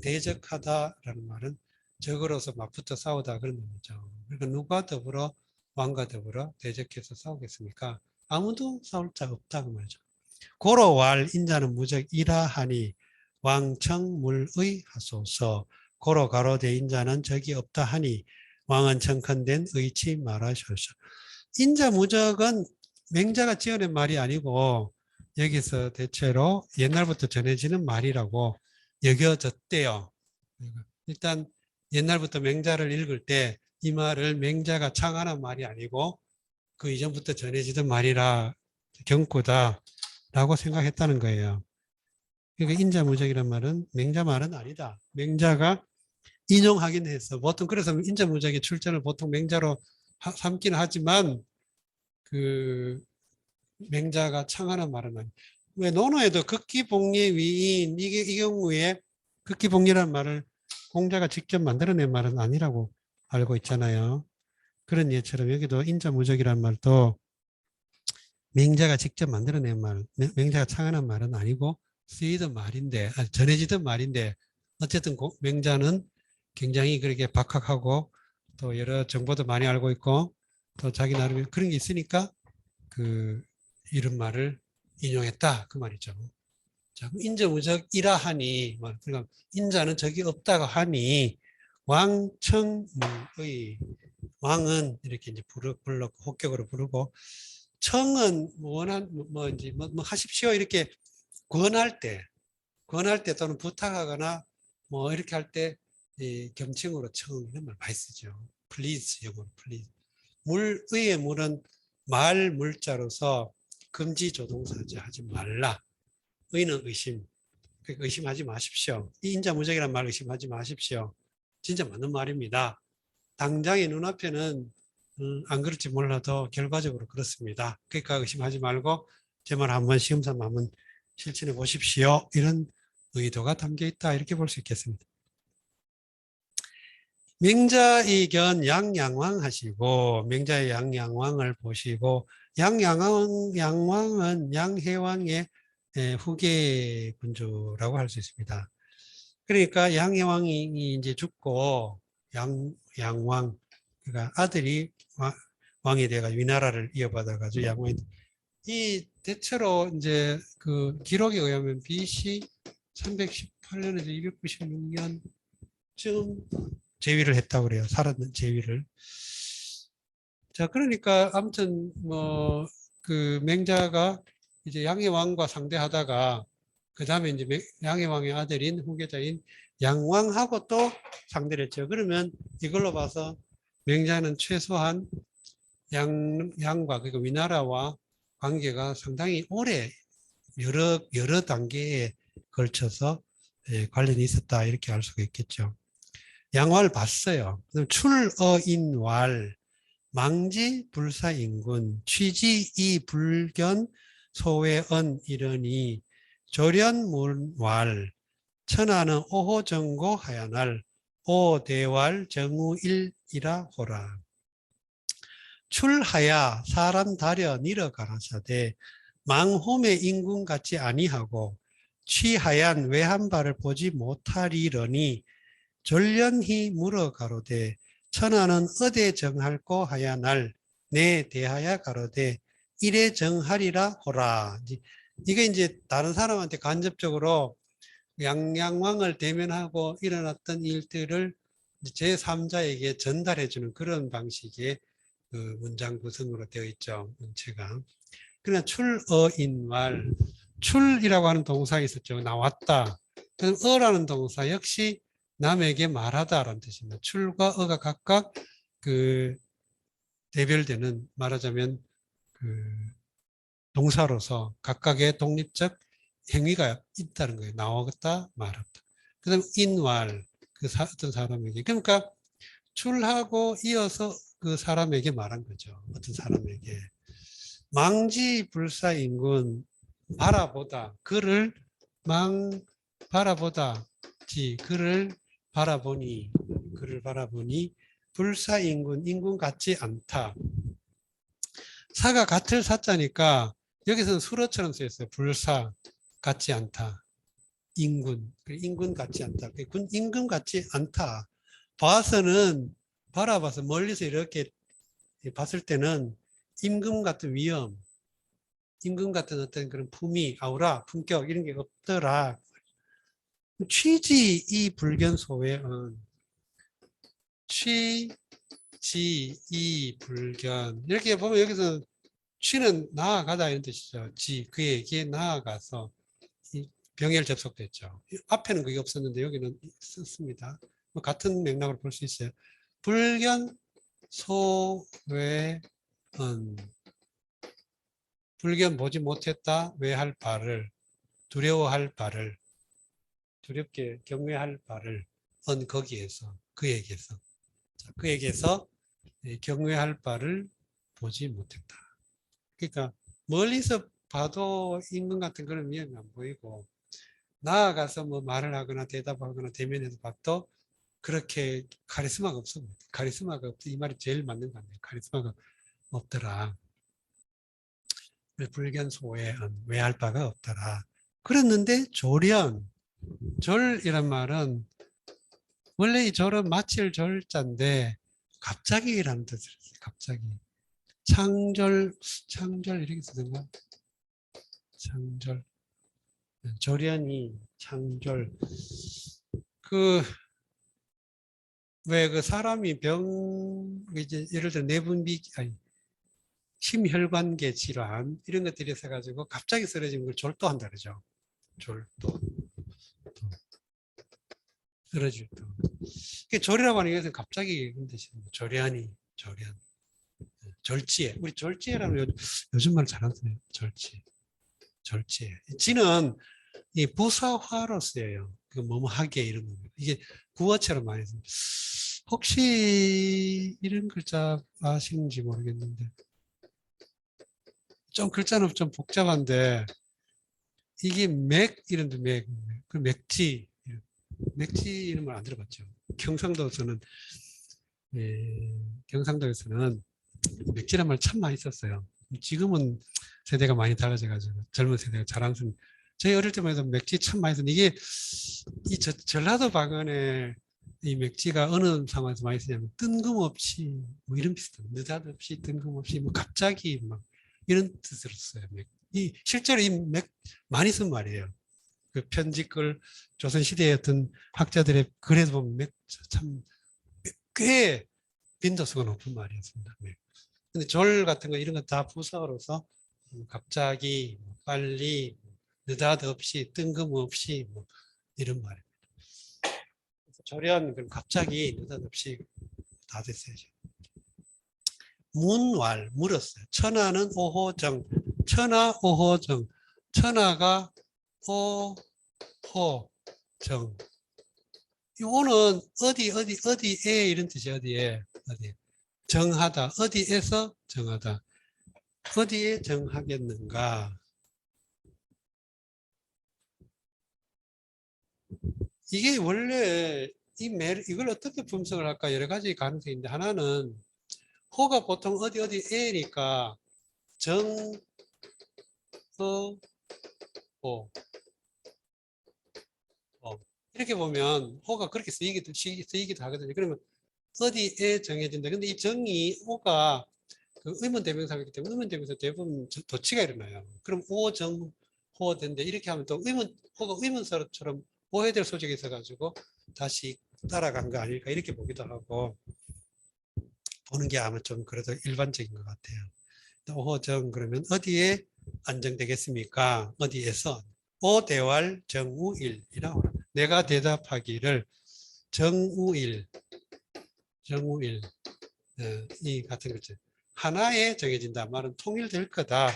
대적하다라는 말은 적으로서 맞붙어 싸우다 그런 의미죠. 그러니까 누가 더불어 왕과 더불어 대적해서 싸우겠습니까? 아무도 싸울 자 없다 그 말이죠. 고로 왈 인자는 무적이라 하니 왕청물의 하소서 고로 가로 대인자는 적이 없다 하니 왕은 청컨된 의치 말하소서. 인자무적은 맹자가 지어낸 말이 아니고 여기서 대체로 옛날부터 전해지는 말이라고 여겨졌대요. 일단 옛날부터 맹자를 읽을 때 이 말을 맹자가 창안한 말이 아니고 그 이전부터 전해지던 말이라 경고다라고 생각했다는 거예요. 그러니까 인자무적이란 말은 맹자 말은 아니다. 맹자가 인용하긴 했어. 보통 그래서 인자무적의 출전을 보통 맹자로 삼긴 하지만 그 맹자가 창안한 말은 아니에요. 왜 논어에도 극기복리 위인 이 경우에 극기복리라는 말을 공자가 직접 만들어낸 말은 아니라고 알고 있잖아요. 그런 예처럼 여기도 인자무적이라는 말도 맹자가 직접 만들어낸 말, 맹자가 창안한 말은 아니고 쓰이던 말인데, 전해지던 말인데 어쨌든 맹자는 굉장히 그렇게 박학하고 또 여러 정보도 많이 알고 있고 또 자기 나름의 그런 게 있으니까 그 이런 말을 인용했다 그 말이죠. 자, 인자무적이라 하니, 그러니까 인자는 적이 없다고 하니 왕청의 왕은 이렇게 이제 불러 혹격으로 부르고 청은 뭐 이제 뭐 하십시오 이렇게 권할 때 또는 부탁하거나 뭐 이렇게 할 때 겸칭으로 청 이런 말 많이 쓰죠. please 영어로 please. 의의 물은 말 물자로서 금지 조동사지 하지 말라. 의는 의심. 그러니까 의심하지 마십시오. 이 인자무적이라는 말 의심하지 마십시오. 진짜 맞는 말입니다. 당장의 눈앞에는 안 그럴지 몰라도 결과적으로 그렇습니다. 그러니까 의심하지 말고 제 말 한번 시험삼아 한번 실천해 보십시오. 이런 의도가 담겨 있다. 이렇게 볼 수 있겠습니다. 맹자이견 양양왕 하시고 맹자의 양양왕을 보시고 양양왕은 양해왕의 후계 군주라고 할 수 있습니다. 그러니까 양해왕이 이제 죽고 양왕 그러니까 아들이 왕이 돼가지고 위나라를 이어받아가지고 양왕이 이 대체로 이제 그 기록에 의하면 BC 318년에서 296년쯤 재위를 했다고 그래요. 살았는 재위를. 자, 그러니까 아무튼 뭐 그 맹자가 이제 양해왕과 상대하다가 그 다음에 이제 양해왕의 아들인 후계자인 양왕하고 또 상대를 했죠. 그러면 이걸로 봐서 맹자는 최소한 양과 그러니까 위나라와 관계가 상당히 오래 여러 단계에 걸쳐서 관련이 있었다 이렇게 알 수가 있겠죠. 양화를 봤어요. 출어인왈 망지 불사인군 취지 이 불견 소외언 이러니 조련문왈 천하는 오호정고 하야날 오대왈 정우일이라 호라. 출하야 사람 다려 니러 가라사대 망홈의 인군 같지 아니하고 취하얀 외한발을 보지 못하리러니 졸련히 물어 가로되 천하는 어디 정할꼬 하야 날 내 대하야 가로되 이래 정하리라 호라. 이게 이제 다른 사람한테 간접적으로 양양왕을 대면하고 일어났던 일들을 제3자에게 전달해주는 그런 방식의 그 문장 구성으로 되어 있죠. 문체가. 그러나 출어인왈 출이라고 하는 동사가 있었죠. 나왔다. 어라는 동사 역시 남에게 말하다라는 뜻입니다. 출과 어가 각각 그 대별되는 말하자면 그 동사로서 각각의 독립적 행위가 있다는 거예요. 나오겠다, 말했다. 그 다음에 인왈, 어떤 사람에게. 그러니까 출하고 이어서 그 사람에게 말한 거죠. 어떤 사람에게. 망지불사인군, 바라보다. 그를 바라보다. 그를 바라보니 불사인군, 인군 같지 않다. 사가 같을 사자니까 여기서는 수로처럼 쓰였어요. 불사 같지 않다. 인군 같지 않다. 임금 같지 않다. 봐서는 바라봐서 멀리서 이렇게 봤을 때는 임금 같은 위엄, 임금 같은 어떤 그런 품위, 아우라, 품격 이런 게 없더라. 취지 이 불견 소외은 지, 이, 불견. 이렇게 보면 여기서 취는 나아가다 이런 뜻이죠. 지, 그에게 나아가서 이 병엘 접속됐죠. 앞에는 그게 없었는데 여기는 있었습니다. 뭐 같은 맥락으로 볼 수 있어요. 불견, 소외, 불견 보지 못했다. 외할 바를, 두려워할 바를, 두렵게 경외할 바를 거기에서, 그에게서. 자, 그에게서 경외할 바를 보지 못했다. 그러니까 멀리서 봐도 임금 같은 그런 위험이 안 보이고 나아가서 뭐 말을 하거나 대답하거나 대면에서 봐도 그렇게 카리스마가 없어. 카리스마가 없다. 이 말이 제일 맞는 것 같네요. 카리스마가 없더라. 불견소에 외할 바가 없더라. 그랬는데 조련, 절이란 말은 원래 이 절은 마칠 절자인데 갑자기라는 뜻을 했어요. 갑자기. 창절 이렇게 쓰던가? 창절. 조련이 창절. 왜 그 사람이 이제 예를 들어 내분비, 아니, 심혈관계 질환, 이런 것들이 있어가지고 갑자기 쓰러진 걸 졸도한다 그러죠. 졸도. 쓰러질 도. 졸이라고 하는 것은 갑자기 이런 뜻입니다. 조련이, 조련. 절지에. 우리 절지에라는 요즘 말 잘 안 써요. 절지. 절지에. 지는 이 부사화로 쓰여요. 그 뭐뭐 하게 이런 거. 이게 구어체로 많이 씁니다. 혹시 이런 글자 아시는지 모르겠는데 좀 글자는 좀 복잡한데 이게 이런데 그 맥지 이런 말 안 들어봤죠. 경상도에서는 경상도에서는 맥지란 말 참 많이 썼어요. 지금은 세대가 많이 달라져가지고 젊은 세대가 자랑스러운. 저희 어릴 때만 해도 맥지 참 많이 썼는데 이게 이 전라도 방언에 이 맥지가 어느 상황에서 많이 쓰냐면 뜬금없이 뭐 이런 비슷한 느닷없이 뜬금없이 뭐 갑자기 막 이런 뜻으로 써요. 이 실제로 많이 쓴 말이에요. 그 편지글 조선시대의 어떤 학자들의 글에서 보면 꽤 빈도수가 높은 말이었습니다. 근데 절 같은 거 이런 거 다 부사어로서 갑자기, 빨리, 느닷없이, 뜬금없이 뭐 이런 말입니다. 절연, 갑자기, 느닷없이 다 됐어요. 문왈, 물었어요. 천하는 오호정, 천하 오호정, 천하가 오호정. 이 오는 어디에 이런 뜻이에요. 어디에. 정하다. 어디에서 정하다. 어디에 정하겠는가. 이게 원래 이걸 어떻게 분석을 할까 여러 가지 가능성이 있는데 하나는 호가 보통 어디에니까 정, 어, 오, 이렇게 보면 호가 그렇게 쓰이기도 하거든요. 그러면 어디에 정해진다. 근데 이 정이 오가 그 의문대명사이기 때문에 의문대명사 대부분 도치가 일어나요. 그럼 오정 호된데 이렇게 하면 또 호가 의문사처럼 오해될 소지가 있어가지고 다시 따라간 거 아닐까 이렇게 보기도 하고 보는 게 아마 좀 그래도 일반적인 것 같아요. 오호정 그러면 어디에 안정되겠습니까? 어디에서? 오대왈 정우일이라고 내가 대답하기를 정우일 이 같은 거죠. 하나에 정해진다 말은 통일될 거다.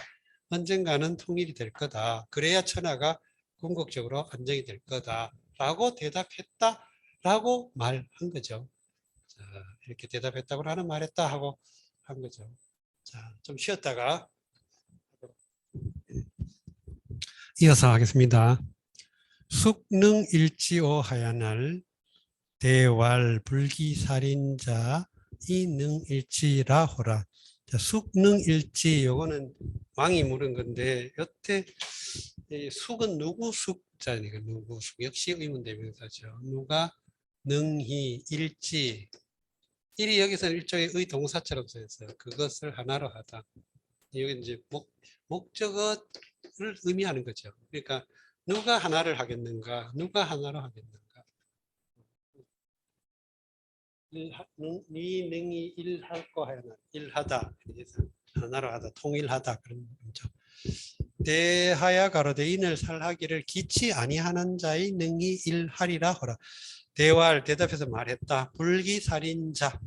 언젠가는 통일이 될 거다. 그래야 천하가 궁극적으로 안정이 될 거다. 라고 대답했다. 라고 말한 거죠. 자, 이렇게 대답했다고 하는 말했다 하고 한 거죠. 자, 좀 쉬었다가 이어서 하겠습니다. 숙능일지오 하야날 대왈 불기살인자 이능일지라 호라. 자, 숙능일지 요거는 왕이 물은 건데 여태 숙은 누구 숙자니까 누구 숙 역시 의문대명사죠. 누가 능히 일지 일이 여기서는 일종의 의동사처럼 쓰였어요. 그것을 하나로 하다. 여기 이제 목적어를 의미하는 거죠. 그러니까 누가 하나를 하겠는가, 누가 하나로 하겠는가. 네 능히 일할 거 하여나 일하다 하나로 하다 통일하다 그런 거죠. 대하야 가로되 인을 살하기를 기치 아니하는 자의 능히 일하리라 하라. 대활 대답해서 말했다. 불기살인자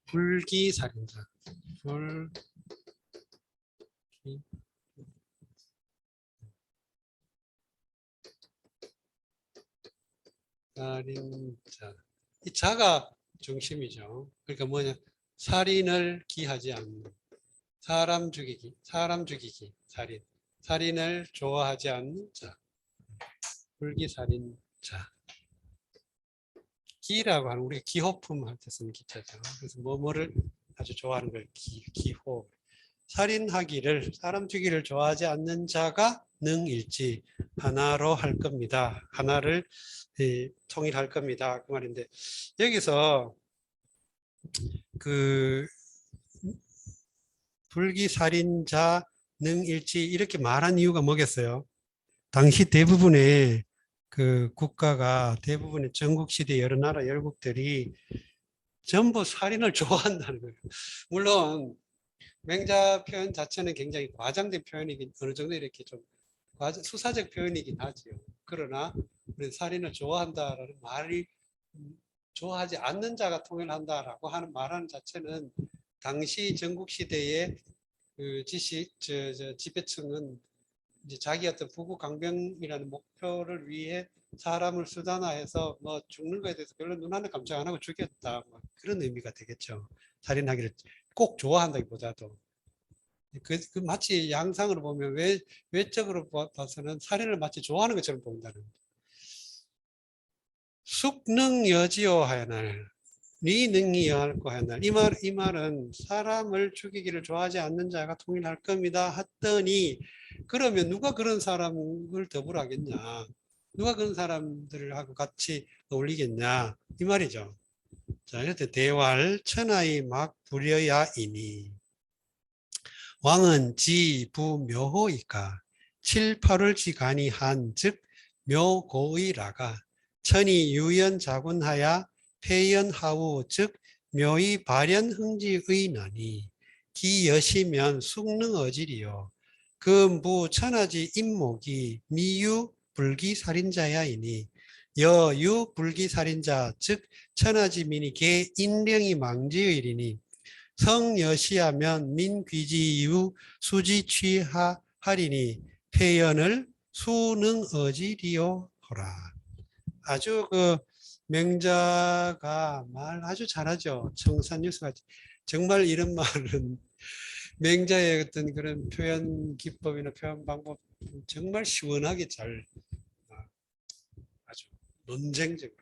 불기살인자 살인자 이 자가 중심이죠. 그러니까 뭐냐 살인을 기하지 않는 사람 죽이기 살인 살인을 좋아하지 않는 자 불기살인자 기라고 하는 우리가 기호품 할 때 쓰는 기자죠. 그래서 뭐뭐를 아주 좋아하는 걸 기호 살인하기를 사람 죽이기를 좋아하지 않는 자가 능일지 하나로 할 겁니다. 하나를 통일할 겁니다. 그 말인데 여기서 그 불기살인자 능일지 이렇게 말한 이유가 뭐겠어요? 당시 대부분의 그 국가가 대부분의 전국시대 여러 나라 열국들이 전부 살인을 좋아한다는 거예요. 물론 맹자 표현 자체는 굉장히 과장된 표현이긴 어느 정도 이렇게 좀 수사적 표현이긴 하지요. 그러나 우리 살인을 좋아한다라는 말이 좋아하지 않는 자가 통일한다라고 하는 말하는 자체는 당시 전국 시대의 그 지배층은 이제 자기 어떤 부부 강병이라는 목표를 위해 사람을 수단화해서 뭐 죽는 것에 대해서 별로 눈 하나 깜짝 안 하고 죽였다 뭐 그런 의미가 되겠죠. 살인하기를 꼭 좋아한다기보다도 그 마치 양상으로 보면 외적으로 봐서는 살인을 마치 좋아하는 것처럼 본다는 숙능여지요 하여날 네 능히 여할거 하여날 이 말은 사람을 죽이기를 좋아하지 않는 자가 통일할 겁니다 했더니 그러면 누가 그런 사람을 더불어 하겠냐 누가 그런 사람들하고 같이 어울리겠냐 이 말이죠. 자 이럴 때 대활 천하의 막 부려야이니 왕은 지 부묘호이까 7, 8월 지간이 한 즉 묘고의라가 천이 유연자군하야 폐연하우 즉 묘의 발연 흥지의나니 기여시면 숙능어질이요 금부 천하지 임목이 미유 불기살인자야이니 여유 불기살인자 즉 천하지민이 개 인령이 망지의리니 성여시하면 민귀지유 수지취하하리니 폐연을 수능어지리요 하라. 아주 그 맹자가 말 아주 잘하죠. 청산유수가 정말 이런 말은 맹자의 어떤 그런 표현 기법이나 표현 방법 정말 시원하게 잘 아주 논쟁적으로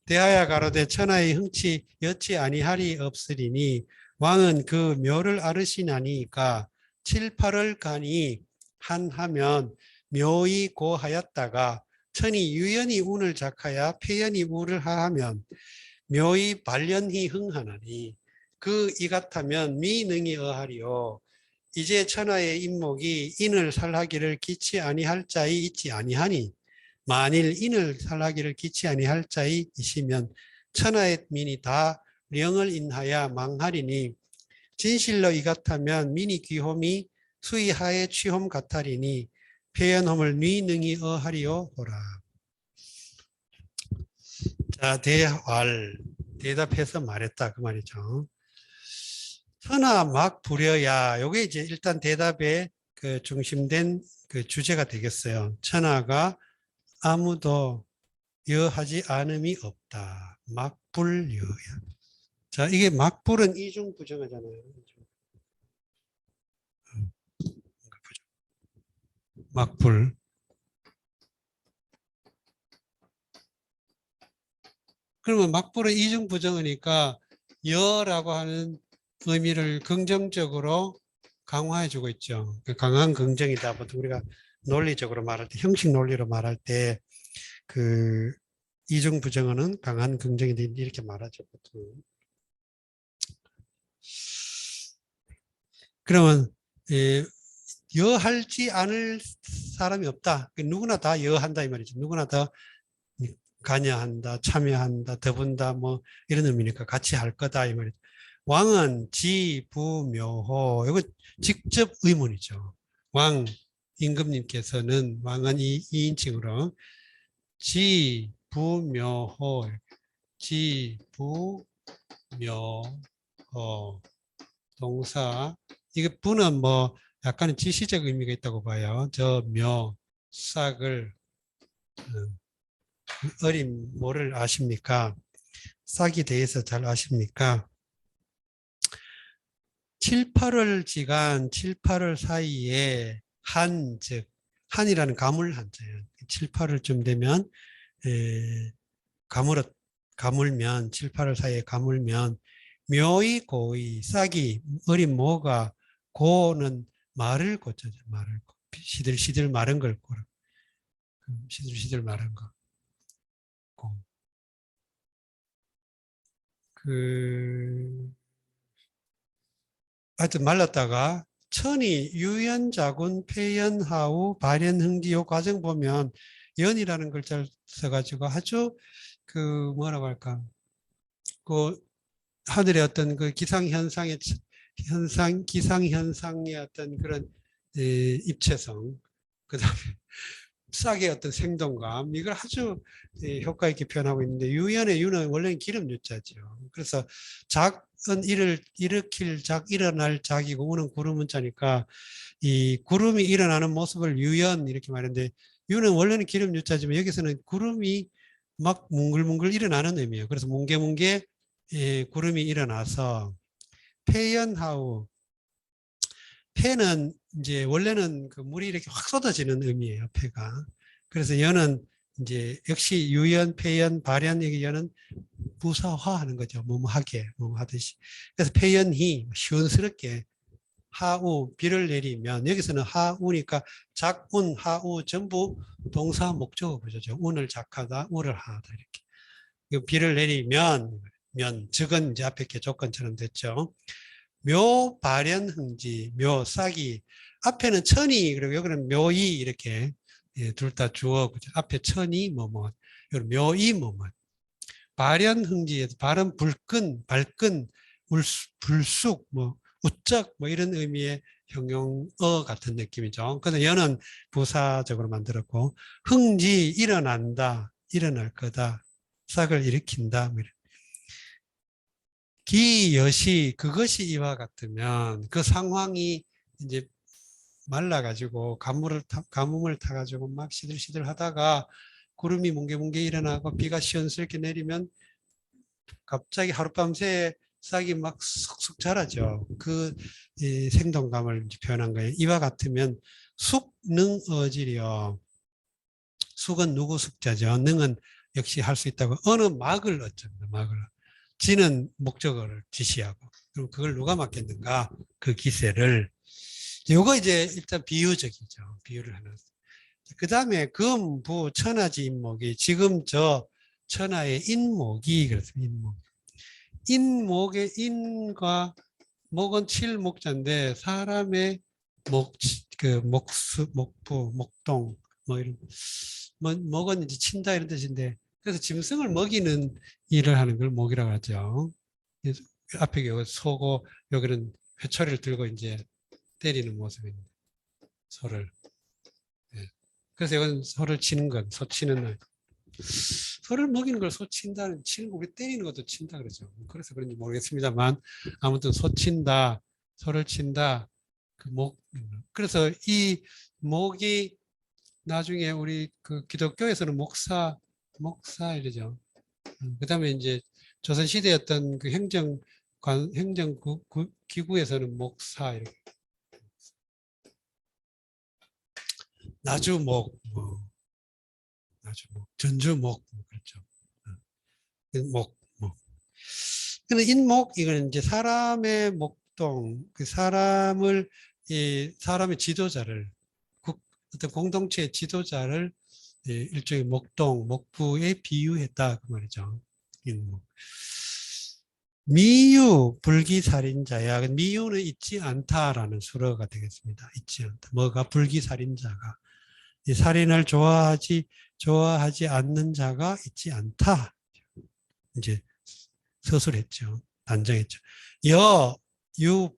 대하야 가로되 천하의 흥치 여치 아니하리 없으리니 왕은 그 묘를 아르시나니까 7, 8월 간이 한하면 묘이 고하였다가 천이 유연히 운을 작하여 폐연이 우를 하하면 묘이 발연히 흥하나니 그 이 같으면 미능이 어하리요 이제 천하의 임목이 인을 살하기를 기치 아니할 자이 있지 아니하니 만일 인을 살하기를 기치 아니할 자이 있으면 천하의 민이 다 령을 인하여 망하리니 진실로 이 같으면 민이 귀홈이 수의하에 취홈 같하리니 폐연홈을 뉘능이 어하리요 보라. 자 대활 대답해서 말했다 그 말이죠. 천하 막 부려야 요게 이제 일단 대답의 그 중심된 그 주제가 되겠어요. 천하가 아무도 여하지 않음이 없다. 막불여야. 자, 이게 막불은 이중 부정하잖아요. 막불. 그러면 막불은 이중 부정이니까 여라고 하는 의미를 긍정적으로 강화해주고 있죠. 강한 긍정이다. 보통 우리가 논리적으로 말할 때, 형식 논리로 말할 때, 그 이중 부정어는 강한 긍정이다 이렇게 말하죠. 보통. 그러면 여할지 않을 사람이 없다. 누구나 다 여한다 이 말이죠. 누구나 다 관여한다, 참여한다, 더분다 뭐 이런 의미니까 같이 할 거다 이 말이죠. 왕은 지부묘호 이거 직접 의문이죠. 왕 임금님께서는 왕은 2인칭으로 지부묘호 지부묘호 동사 이게 부는 뭐 약간의 지시적 의미가 있다고 봐요. 저 묘, 싹을 어린 뭐를 아십니까? 싹이 대해서 잘 아십니까? 7, 8월 지간 7, 8월 사이에 한, 즉 한이라는 가물 한자예요. 7, 8월쯤 되면 가물면 7, 8월 사이에 가물면 묘이 고이 싹이 어린 모가 고는 말을 고쳐죠. 말을 시들시들 마른 걸 고라. 시들시들 마른 거. 고. 하여튼 말랐다가 천이 유연자군 폐연하우 발연흥기요 과정 보면 연이라는 글자를 써가지고 아주 뭐라고 할까 그 하늘의 어떤 그 기상현상의 기상현상의 어떤 그런 입체성 그 다음에 싹의 어떤 생동감 이걸 아주 효과 있게 표현하고 있는데 유연의 유는 원래는 기름 유자죠. 그래서 작은 일을 일으킬 작 일어날 작이고 우는 구름 문자니까 이 구름이 일어나는 모습을 유연 이렇게 말하는데 유는 원래는 기름 유자지만 여기서는 구름이 막 뭉글뭉글 일어나는 의미예요. 그래서 뭉게뭉게 구름이 일어나서 폐연하우 폐는 이제 원래는 그 물이 이렇게 확 쏟아지는 의미예요. 폐가. 그래서 연은 이제 역시 유연, 폐연, 발연 여기 연은 부사화하는 거죠. 뭐하게, 뭐 하듯이. 그래서 폐연히 시원스럽게 하우 비를 내리면 여기서는 하우니까 작운, 하우 전부 동사 목적어 구조죠. 운을 작하다, 우를 하다 이렇게. 비를 내리면 즉은 이제 앞에 게 조건처럼 됐죠. 묘 발연 흥지 묘 싹이 앞에는 천이 그리고 여기는 묘이 이렇게 둘 다 주어 그죠? 앞에 천이 뭐뭐 묘이 뭐뭐 발연 흥지에서 발은 불끈 발끈 불쑥 뭐 우쩍 뭐 이런 의미의 형용어 같은 느낌이죠. 그래서 연은 부사적으로 만들었고 흥지 일어난다 일어날 거다 싹을 일으킨다 뭐 기여시 그것이 이와 같으면 그 상황이 이제 말라가지고 가뭄을 타가지고 막 시들시들 하다가 구름이 뭉게뭉게 일어나고 비가 시원스럽게 내리면 갑자기 하룻밤새 싹이 막 쑥쑥 자라죠. 그 생동감을 표현한 거예요. 이와 같으면 숙능어지려 숙은 누구 숙자죠. 능은 역시 할 수 있다고 어느 막을 얻습니다. 막을 지는 목적어를 지시하고 그럼 그걸 누가 맡겠는가 그 기세를 요거 이제 일단 비유적이죠. 비유를 하는 그 다음에 금부 천하지 인목이 지금 저 천하의 인목이 그렇습니다. 인목의 인과 목은 칠목자인데 사람의 목부 목동 뭐 이런 목은 이제 친다 이런 뜻인데 그래서 짐승을 먹이는 일을 하는 걸 목이라고 하죠. 앞에 여기 소고 여기는 회초리를 들고 이제 때리는 모습입니다. 소를. 그래서 이건 소를 치는 건 소 치는 소를 먹이는 걸 소 친다는 치는 거 우리 때리는 것도 친다 그러죠. 그래서 그런지 모르겠습니다만 아무튼 소 친다 소를 친다 그 목 그래서 이 목이 나중에 우리 그 기독교에서는 목사 이러죠. 그다음에 이제 조선 시대였던 그 행정 기구에서는 목사 이렇게 나주목 나주목 전주목 그렇죠. 목 근데 인목 이거는 이제 사람의 목동 그 사람의 지도자를 어떤 공동체의 지도자를 일종의 목동 목부에 비유했다 그 말이죠. 인목. 미유 불기살인자야. 미유는 있지 않다라는 수어가 되겠습니다. 있지 않다. 뭐가 불기살인자가 이 살인을 좋아하지 않는 자가 있지 않다. 이제 서술했죠. 단정했죠.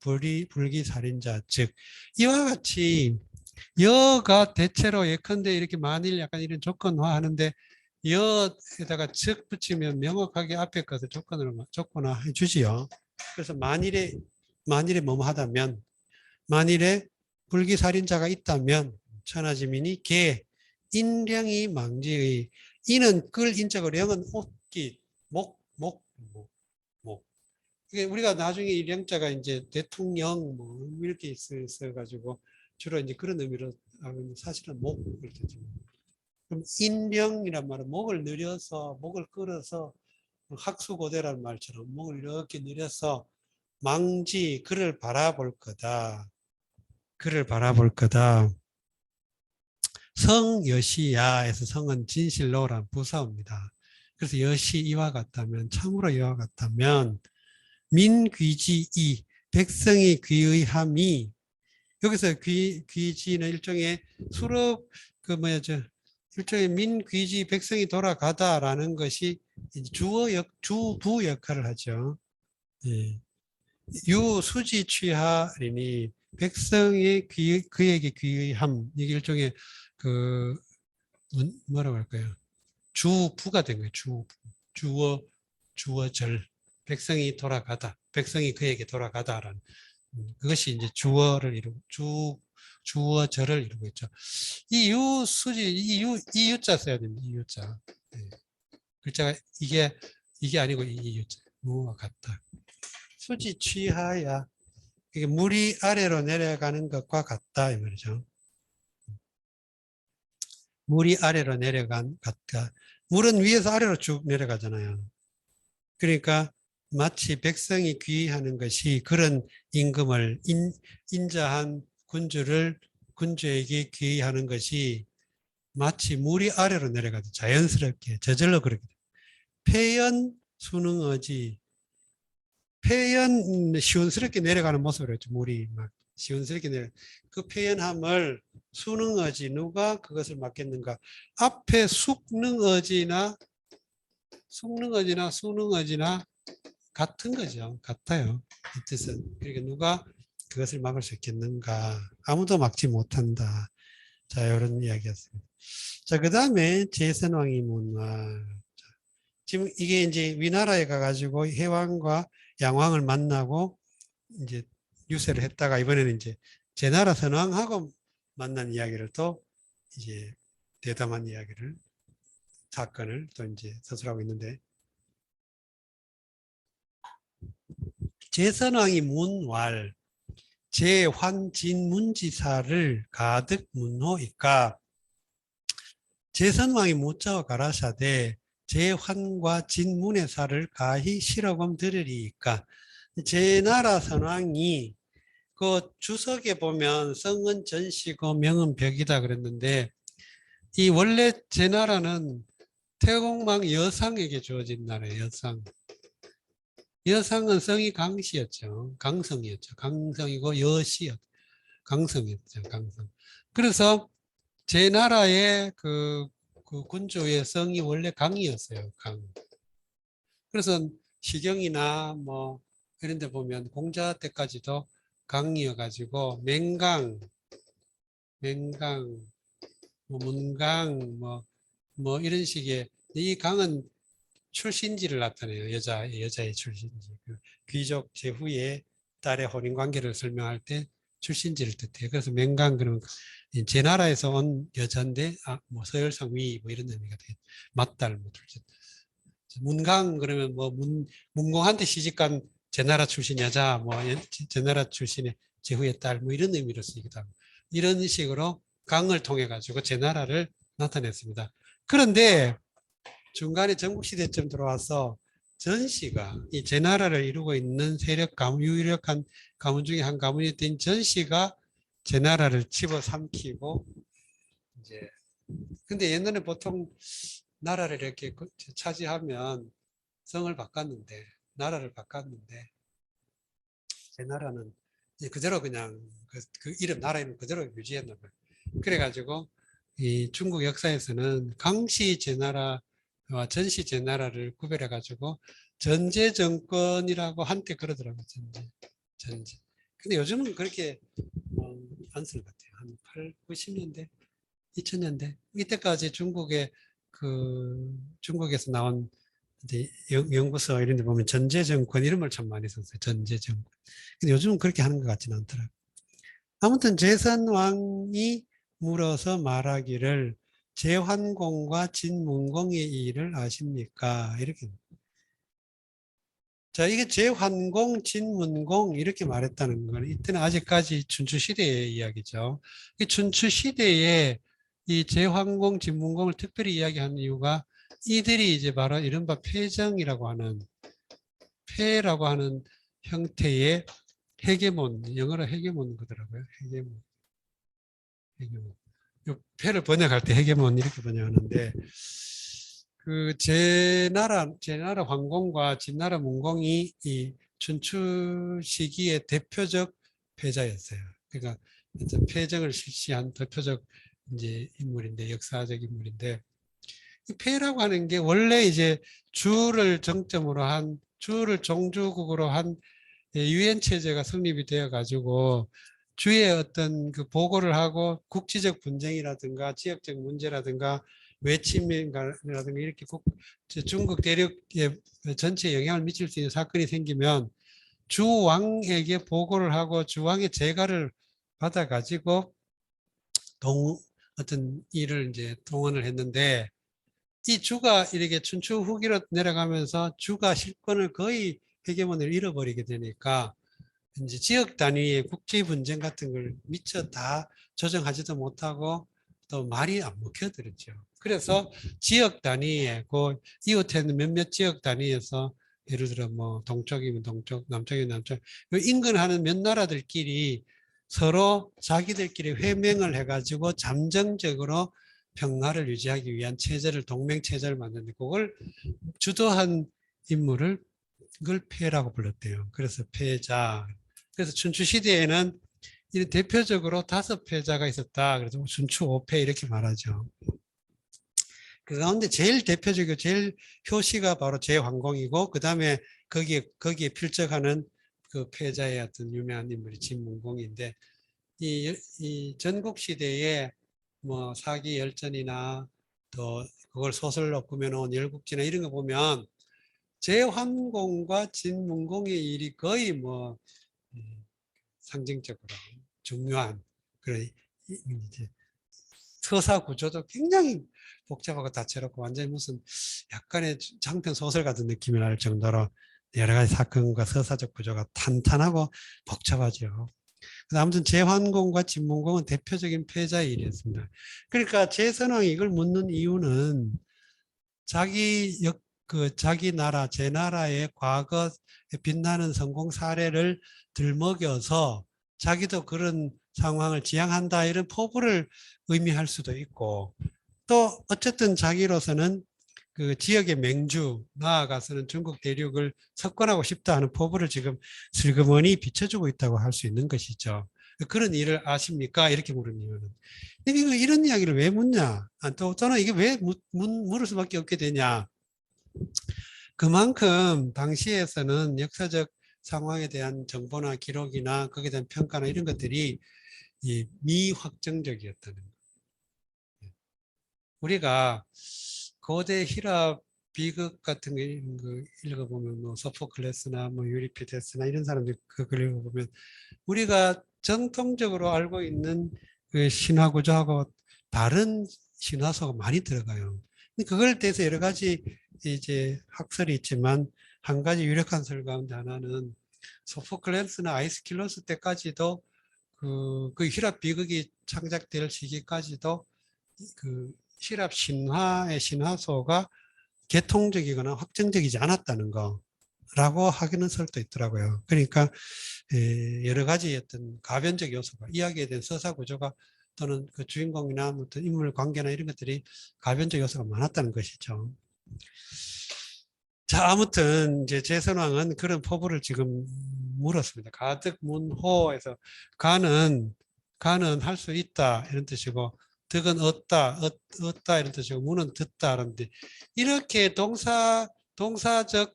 불기 살인자 즉 이와 같이 여가 대체로 예컨대 이렇게 만일 약간 이런 조건화하는데 여에다가 즉 붙이면 명확하게 앞에 것을 조건화해 주지요. 그래서 만일에 뭐뭐 하다면 만일에 불기살인자가 있다면 천하지민이 개 인령이 망지의 이는 끌 인적으로 영은 옷깃 목 이게 우리가 나중에 이 령자가 이제 대통령 뭐 이렇게 있어가지고 주로 이제 그런 의미로 사실은 목을 되죠. 그럼 인령이란 말은 목을 늘려서 목을 끌어서 학수고대라는 말처럼 목을 이렇게 늘려서 망지 그를 바라볼 거다. 그를 바라볼 거다. 성여시야에서 성은 진실로란 부사어입니다. 그래서 여시 이와 같다면 참으로 이와 같다면 민귀지이 백성이 귀의함이 여기서 귀지는 일종의 수록 일종의 민귀지 백성이 돌아가다라는 것이 주부 역할을 하죠. 예. 유수지 취하리니 백성의 그에게 귀의함 이게 일종의 뭐라고 할까요? 주부가 된 거예요. 주어절 백성이 돌아가다 백성이 그에게 돌아가다라는 그것이 이제 주어절을 이루고 있죠. 이 유수지 이 유자 써야 됩니다. 이 유자 글자가 이게 아니고 이 유자 무와 같다. 수지 취하야 이게 물이 아래로 내려가는 것과 같다 이 말이죠. 물이 아래로 같다. 물은 위에서 아래로 쭉 내려가잖아요. 그러니까 마치 백성이 귀의하는 것이 그런 임금을 인자한 군주에게 귀의하는 것이 마치 물이 아래로 내려가듯 자연스럽게 저절로 그렇게 폐연 순응어지 폐연 시원스럽게 내려가는 모습을 했죠. 물이 막 시원스럽게 그 폐연함을 순응어지 누가 그것을 맡겠는가 앞에 순응어지나 순응어지나 같은 거죠. 같아요. 이 뜻은. 그러니까 누가 그것을 막을 수 있겠는가. 아무도 막지 못한다. 자, 이런 이야기였습니다. 자, 그 다음에 제선왕이 문화. 지금 이게 이제 위나라에 가가지고 해왕과 양왕을 만나고 이제 유세를 했다가 이번에는 이제 제나라 선왕하고 만난 이야기를 또 이제 대담한 사건을 또 이제 서술하고 있는데 제선왕이 문왈 제환진문지사를 가득 문호이까 제선왕이 묻자와 가라사대 제환과 진문의사를 가히 실어검 들으리이까 제나라 선왕이 그 주석에 보면 성은 전시고 명은 벽이다 그랬는데 이 원래 제나라는 태공망 여상에게 주어진 나라예요. 여상은 성이 강시였죠. 강성이었죠. 강성이고 여시였죠. 강성이었죠. 강성. 그래서 제나라의 그 군주의 성이 원래 강이었어요. 강. 그래서 시경이나 뭐 이런 데 보면 공자 때까지도 강이어가지고 맹강, 뭐 문강, 뭐 이런 식의 이 강은 출신지를 나타내요. 여자의 출신지. 귀족 제후의 딸의 혼인 관계를 설명할 때 출신지를 뜻해요. 그래서 맹강 그러면 제 나라에서 온 여자인데 뭐 서열상 위 뭐 이런 의미가 돼요. 맏딸 뭐 둘째. 문강 그러면 뭐 문공한테 시집간 제 나라 출신 여자 뭐 제 나라 출신의 제후의 딸 뭐 이런 의미로 쓰기도 하고 이런 식으로 강을 통해 가지고 제 나라를 나타냈습니다. 그런데 중간에 전국시대쯤 들어와서 전씨가 이 제나라를 이루고 있는 유력한 가문 중에 한 가문이었던 전씨가 제나라를 집어삼키고 이제 근데 옛날에 보통 나라를 이렇게 차지하면 나라를 바꿨는데 제나라는 그대로 그냥 그 이름 나라 이름 그대로 유지했나 봐요. 그래가지고 이 중국 역사에서는 강씨 제나라와 전씨 제나라를 구별해 가지고 전제 정권이라고 한때 그러더라고요. 전제. 근데 요즘은 그렇게 안 쓰는 것 같아요. 한 8, 90년대, 2000년대 이때까지 중국에서 나온 이제 연구서 이런 데 보면 전제 정권 이런 걸 참 많이 썼어요. 전제 정권. 근데 요즘은 그렇게 하는 것 같지는 않더라고요. 아무튼 제선왕이 물어서 말하기를 제환공과 진문공의 일을 아십니까? 이렇게. 자, 이게 제환공, 진문공 이렇게 말했다는 건 이때는 아직까지 춘추시대의 이야기죠. 이 춘추시대에 이 제환공, 진문공을 특별히 이야기하는 이유가 이들이 이제 바로 이른바 폐라고 하는 형태의 헤게몬, 영어로 헤게몬 거더라고요. 헤게몬. 헤게몬. 요 패를 번역할 때 헤게몬 이렇게 번역하는데 그 제나라 황공과 진나라 문공이 이 춘추 시기의 대표적 패자였어요. 그러니까 패정을 실시한 대표적 이제 인물인데 역사적 인물인데 이 패라고 하는 게 원래 이제 주를 종주국으로 한 유엔 체제가 성립이 되어 가지고 주의 어떤 그 보고를 하고 국지적 분쟁이라든가 지역적 문제라든가 외침이라든가 이렇게 중국 대륙에 전체에 영향을 미칠 수 있는 사건이 생기면 주왕에게 보고를 하고 주왕의 재가를 받아 가지고 어떤 일을 이제 동원을 했는데 이 주가 이렇게 춘추 후기로 내려가면서 주가 실권을 거의 헤게몬을 잃어버리게 되니까 이제 지역 단위의 국제 분쟁 같은 걸 미처 다 조정하지도 못하고 또 말이 안 먹혀들었죠. 그래서 지역 단위에 그 이웃에 있는 몇몇 지역 단위에서 예를 들어 뭐 동쪽이면 동쪽, 남쪽이면 남쪽 인근하는 몇 나라들끼리 서로 자기들끼리 회맹을 해가지고 잠정적으로 평화를 유지하기 위한 체제를 동맹 체제를 만드는데 그걸 주도한 인물을 그걸 폐라고 불렀대요. 그래서 폐자. 그래서 춘추 시대에는 이 대표적으로 5패자가 있었다. 그래서 춘추 5패 이렇게 말하죠. 그 가운데 제일 대표적이고 제일 효시가 바로 제황공이고 그 다음에 거기에 필적하는 그 패자의 어떤 유명한 인물이 진문공인데 이 전국 시대에 뭐 사기 열전이나 또 그걸 소설로 꾸며놓은 열국지나 이런 거 보면 제환공과 진문공의 일이 거의 뭐 상징적으로 중요한 그런 이제 서사 구조도 굉장히 복잡하고 다채롭고 완전히 무슨 약간의 장편 소설 같은 느낌이 날 정도로 여러 가지 사건과 서사적 구조가 탄탄하고 복잡하죠. 아무튼 제환공과 진문공은 대표적인 패자의 일이었습니다. 그러니까 제선왕이 이걸 묻는 이유는 자기 나라, 제 나라의 과거 빛나는 성공 사례를 들먹여서 자기도 그런 상황을 지향한다 이런 포부를 의미할 수도 있고 또 어쨌든 자기로서는 그 지역의 맹주 나아가서는 중국 대륙을 석권하고 싶다 하는 포부를 지금 슬그머니 비춰주고 있다고 할 수 있는 것이죠. 그런 일을 아십니까? 이렇게 물은 이유는. 이런 이야기를 왜 묻냐? 또는 이게 왜 물을 수밖에 없게 되냐? 그만큼 당시에서는 역사적 상황에 대한 정보나 기록이나 거기에 대한 평가나 이런 것들이 미확정적이었다는 거예요. 우리가 고대 히랍 비극 같은 거 읽어보면 뭐 소포클레스나 뭐 유리피데스나 이런 사람들 그걸 읽어보면 우리가 정통적으로 알고 있는 그 신화 구조하고 다른 신화서가 많이 들어가요. 그걸 대해서 여러 가지 이제 학설이 있지만 한 가지 유력한 설 가운데 하나는 소포클레스나 아이스킬로스 때까지도 그 히랍 비극이 창작될 시기까지도 그 히랍 신화의 신화서가 개통적이거나 확정적이지 않았다는 거라고 하기는 설도 있더라고요. 그러니까 여러 가지 어떤 가변적 요소가 이야기에 대한 서사 구조가 또는 그 주인공이나 어떤 인물 관계나 이런 것들이 가변적 요소가 많았다는 것이죠. 자, 아무튼 이제 제선왕은 그런 포부를 지금 물었습니다. 가득 문호에서 가는 할 수 있다 이런 뜻이고 득은 얻다 이런 뜻이고 무는 듣다 하는데 이렇게 동사적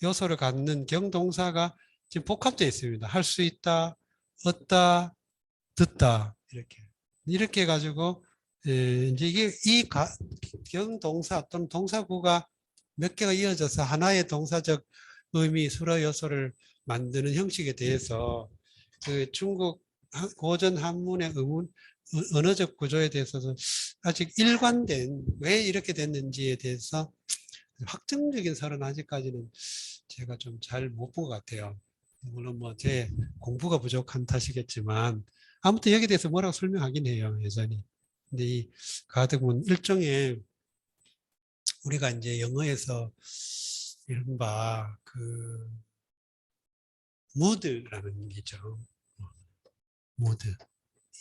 요소를 갖는 경동사가 지금 복합되어 있습니다. 할 수 있다, 얻다, 듣다 이렇게 해가지고 이제 이게 경동사 또는 동사구가 몇 개가 이어져서 하나의 동사적 의미 수로 요소를 만드는 형식에 대해서 그 중국 고전 한문의 언어적 구조에 대해서도 아직 일관된 왜 이렇게 됐는지에 대해서 확정적인 설은 아직까지는 제가 좀 잘 못 본 것 같아요. 물론 뭐 제 공부가 부족한 탓이겠지만 아무튼 여기에 대해서 뭐라고 설명하긴 해요, 여전히. 근데 이 가득문 일종의 우리가 이제 영어에서 이른바 그 무드라는 게죠. 무드.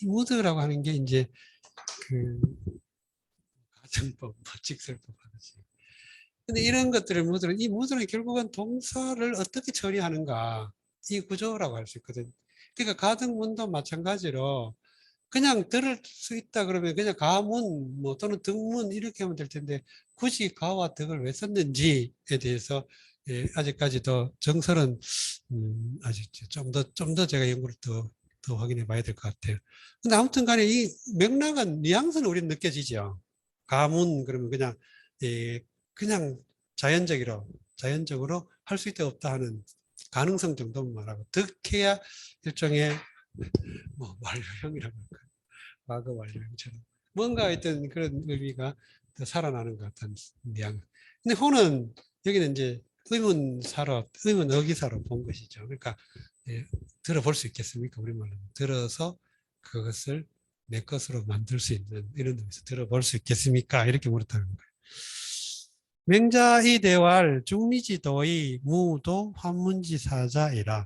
이 무드라고 하는 게 이제 그 가정법, 직설법 하듯이. 근데 이런 것들을 이 무드는 결국은 동사를 어떻게 처리하는가 이 구조라고 할 수 있거든. 그러니까 가등문도 마찬가지로 그냥 들을 수 있다 그러면 그냥 가문 뭐 또는 득문 이렇게 하면 될 텐데 굳이 가와 득을 왜 썼는지에 대해서 아직까지 더 정설은 아직 좀 더 제가 연구를 더 확인해 봐야 될 것 같아요. 근데 아무튼 간에 이 맥락은 뉘앙스는 우리는 느껴지죠. 가문 그러면 그냥 그냥 자연적으로 할 수 있다 없다 하는 가능성 정도만 말하고 득해야 일종의 뭐 완료형이라고 할까요? 과거 완료형처럼 뭔가 하여튼 그런 의미가 더 살아나는 것 같은 뉘앙스. 근데 호는 여기는 이제 의문 어기사로 본 것이죠. 그러니까 들어볼 수 있겠습니까? 우리말로 들어서 그것을 내 것으로 만들 수 있는 이런 의미에서 들어볼 수 있겠습니까? 이렇게 물었다는 거예요. 맹자의 대활 중리지도의 무도 환문지사자이라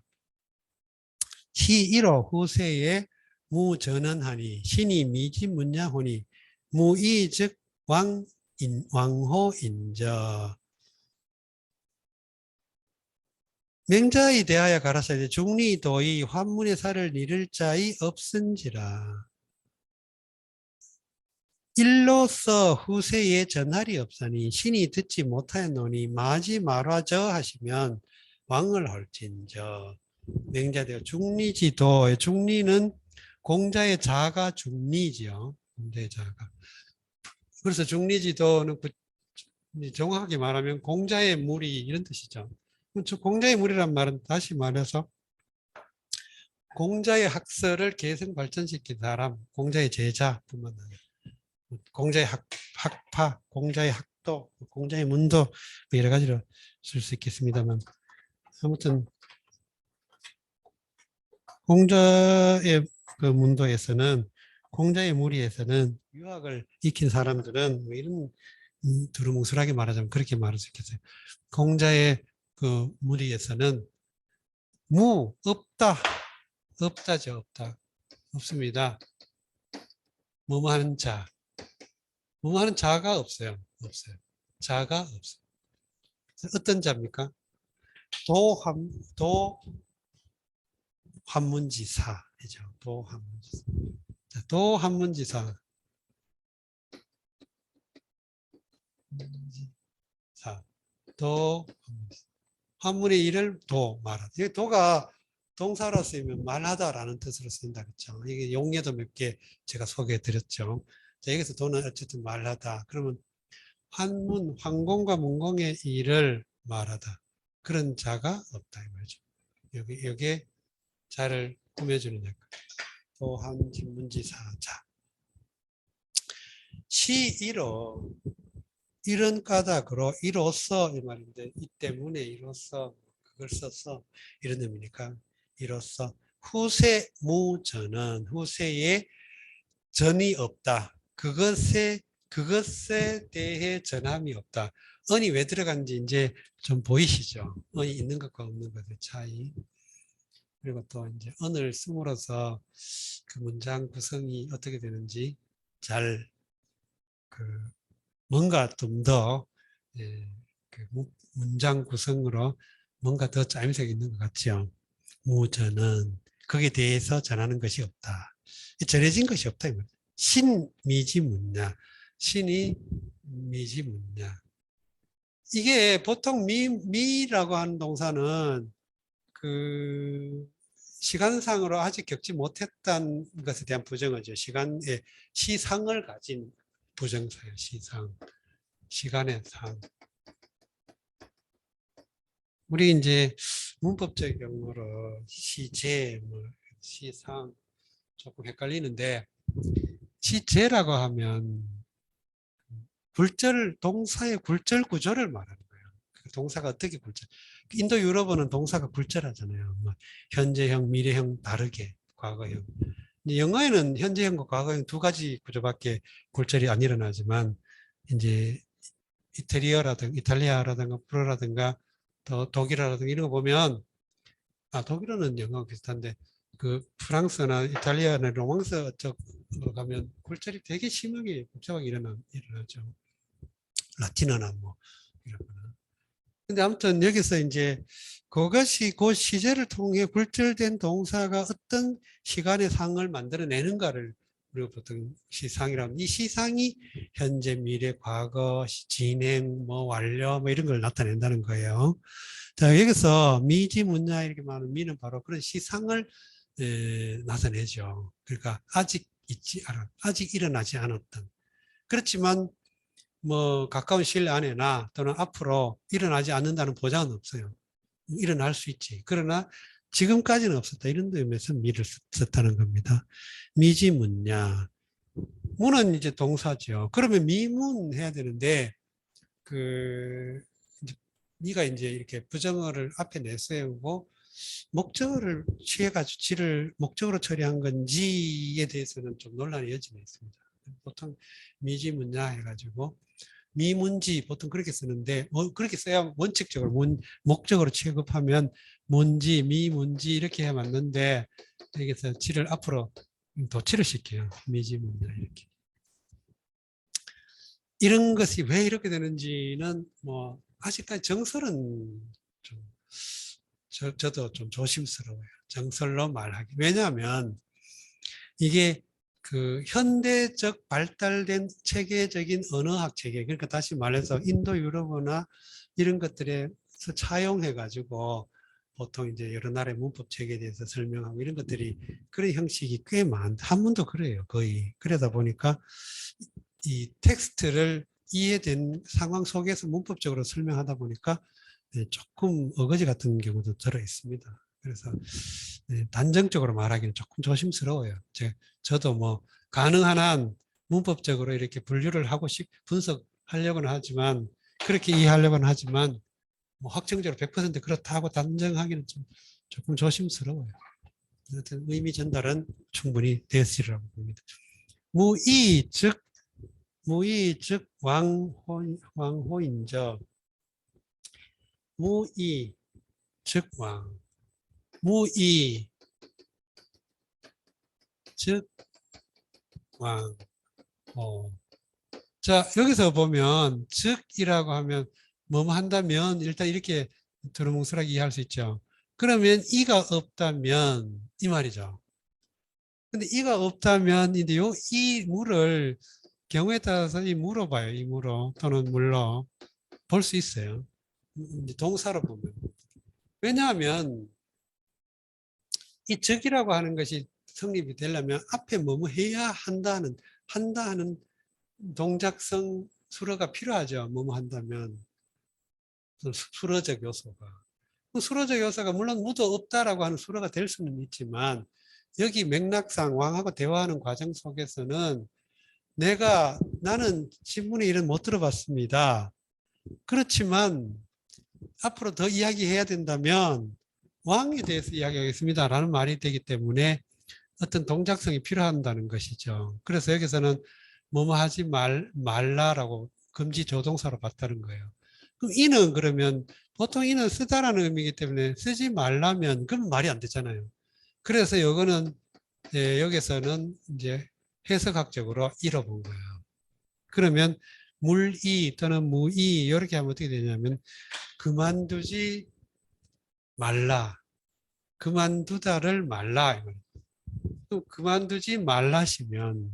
시 1호 후세에 무전언하니 신이 미지문야호니 무의 즉 왕호인저. 맹자의 대하여 가라사대 중리도의 환문의 살을 잃을 자의 없은지라. 일로서 후세에 전할이 없으니 신이 듣지 못하였노니 마지 말아저 하시면 왕을 헐진저. 맹자대요. 중리지도. 중리는 공자의 자가 중리지요. 공자의 자가. 그래서 중리지도는 정확하게 말하면 공자의 무리 이런 뜻이죠. 공자의 무리란 말은 다시 말해서 공자의 학설을 개성 발전시킨 사람, 공자의 제자뿐만 아니라 공자의 학파, 공자의 학도, 공자의 문도 뭐 여러 가지로 쓸 수 있겠습니다만 아무튼 공자의 그 문도에서는 공자의 무리에서는 유학을 익힌 사람들은 뭐 이런 두루뭉술하게 말하자면 그렇게 말할 수 있겠어요. 공자의 그 무리에서는 없다죠, 없다. 없습니다. 뭐뭐 하는 자. 뭐뭐 하는 자가 없어요. 없어요. 자가 없어요. 어떤 자입니까? 도한문지사이죠. 도한문지사. 도한문지사. 한문의 일을 말하다. 이 도가 동사로 쓰이면 말하다라는 뜻으로 쓰인다 그랬죠. 이게 용례도 몇 개 제가 소개해 드렸죠. 자, 여기서 도는 어쨌든 말하다. 그러면 황공과 문공의 일을 말하다. 그런 자가 없다 이 말이죠. 여기에 자를 꾸며주는 역할. 도한 진문지사자. 시이로 이런 까닭으로 이로써 이 말인데 이 때문에 이로써 그걸 써서 이런 의미니까 이로써 후세 무전은 후세에 전이 없다. 그것에 대해 전함이 없다. 언이 왜 들어간지 이제 좀 보이시죠? 언이 있는 것과 없는 것의 차이. 그리고 또 이제 언을 씀으로써 그 문장 구성이 어떻게 되는지 잘 뭔가 좀 더 문장 구성으로 뭔가 더 짜임새가 있는 것 같죠. 무전은 거기에 대해서 전하는 것이 없다. 전해진 것이 없다. 신미지문야. 신이 미지문야. 이게 보통 미라고 하는 동사는 그 시간상으로 아직 겪지 못했다는 것에 대한 부정어죠. 시간의 시상을 가진 부정사예요. 시상. 시간의 상. 우리 이제 문법적 용어로 시제, 뭐 시상 조금 헷갈리는데 시제라고 하면 동사의 굴절 구조를 말하는 거예요. 동사가 어떻게 굴절? 인도 유럽어는 동사가 굴절하잖아요. 뭐 현재형, 미래형 다르게 과거형. 영어에는 현재형과 과거형 두 가지 구조밖에 굴절이 안 일어나지만 이제 이탈리아라든가 불어라든가 또 독일어라든가 이런 거 보면 독일어는 영어가 비슷한데 그 프랑스나 이탈리아나 로망스 쪽으로 가면 굴절이 되게 심하게 복잡하게 일어나죠. 라틴어나 뭐 이런 거나. 근데 아무튼 여기서 이제 그것이 그 시제를 통해 굴절된 동사가 어떤 시간의 상을 만들어내는가를 우리가 보통 시상이라면 이 시상이 현재, 미래, 과거, 진행, 뭐 완료 뭐 이런 걸 나타낸다는 거예요. 자, 여기서 미지문야 이렇게 말하는 미는 바로 그런 시상을 나타내죠. 그러니까 아직 일어나지 않았던. 그렇지만 뭐 가까운 시일 안에나 또는 앞으로 일어나지 않는다는 보장은 없어요. 일어날 수 있지. 그러나 지금까지는 없었다. 이런 의미에서 미를 썼다는 겁니다. 미지문야. 문은 이제 동사죠. 그러면 미문 해야 되는데 미가 이제 이렇게 부정어를 앞에 내세우고 목적어를 취해가지고 지를 목적으로 처리한 건지에 대해서는 좀 논란의 여지가 있습니다. 보통 미지문야 해가지고 미문지 보통 그렇게 쓰는데 그렇게 써야 원칙적으로 목적으로 취급하면 문지, 미문지 이렇게 해야 맞는데 여기서 지를 앞으로 도치를 시켜요. 미지문야 이렇게. 이런 것이 왜 이렇게 되는지는 뭐 아직까지 정설은 좀 저도 좀 조심스러워요. 정설로 말하기. 왜냐하면 이게 그 현대적 발달된 체계적인 언어학 체계, 그러니까 다시 말해서 인도 유럽어나 이런 것들에서 차용해 가지고 보통 이제 여러 나라의 문법 체계에 대해서 설명하고 이런 것들이 그런 형식이 꽤 한문도 그래요, 거의. 그러다 보니까 이 텍스트를 이해된 상황 속에서 문법적으로 설명하다 보니까 조금 어거지 같은 경우도 들어 있습니다. 그래서 단정적으로 말하기는 조금 조심스러워요. 저도 뭐 가능한 한 문법적으로 이렇게 분류를 하고 분석하려고는 하지만 그렇게 이해하려고는 하지만 뭐 확정적으로 100% 그렇다고 단정하기는 조금 조심스러워요. 하여튼 의미 전달은 충분히 되었으리라고 봅니다. 무의 즉 왕호인저. 무의 즉 왕. 무의 즉 왕. 자, 여기서 보면 즉이라고 하면 뭐뭐 한다면 일단 이렇게 두루뭉술하게 이해할 수 있죠. 그러면 이가 없다면 이 말이죠. 근데 이가 없다면 이제 이 물을 경우에 따라서 이 물어봐요. 이 물어 또는 물로 볼 수 있어요. 이제 동사로 보면. 왜냐하면 이 즉이라고 하는 것이 성립이 되려면 앞에 뭐뭐 해야 한다 하는 동작성 수어가 필요하죠. 뭐뭐 한다면. 수어적 요소가. 수어적 요소가 물론 무도 없다라고 하는 수어가 될 수는 있지만 여기 맥락상 왕하고 대화하는 과정 속에서는 나는 신문의 일은 못 들어봤습니다. 그렇지만 앞으로 더 이야기해야 된다면 왕에 대해서 이야기하겠습니다 라는 말이 되기 때문에 어떤 동작성이 필요한다는 것이죠. 그래서 여기서는 뭐뭐 하지 말라라고 금지 조동사로 봤다는 거예요. 그럼 이는 그러면 보통 이는 쓰다라는 의미이기 때문에 쓰지 말라면 그럼 말이 안 되잖아요. 그래서 이거는 여기서는 이제 해석학적으로 잃어본 거예요. 그러면 물이 또는 무이 이렇게 하면 어떻게 되냐면 그만두지 말라. 그만두다를 말라. 또 그만두지 말라시면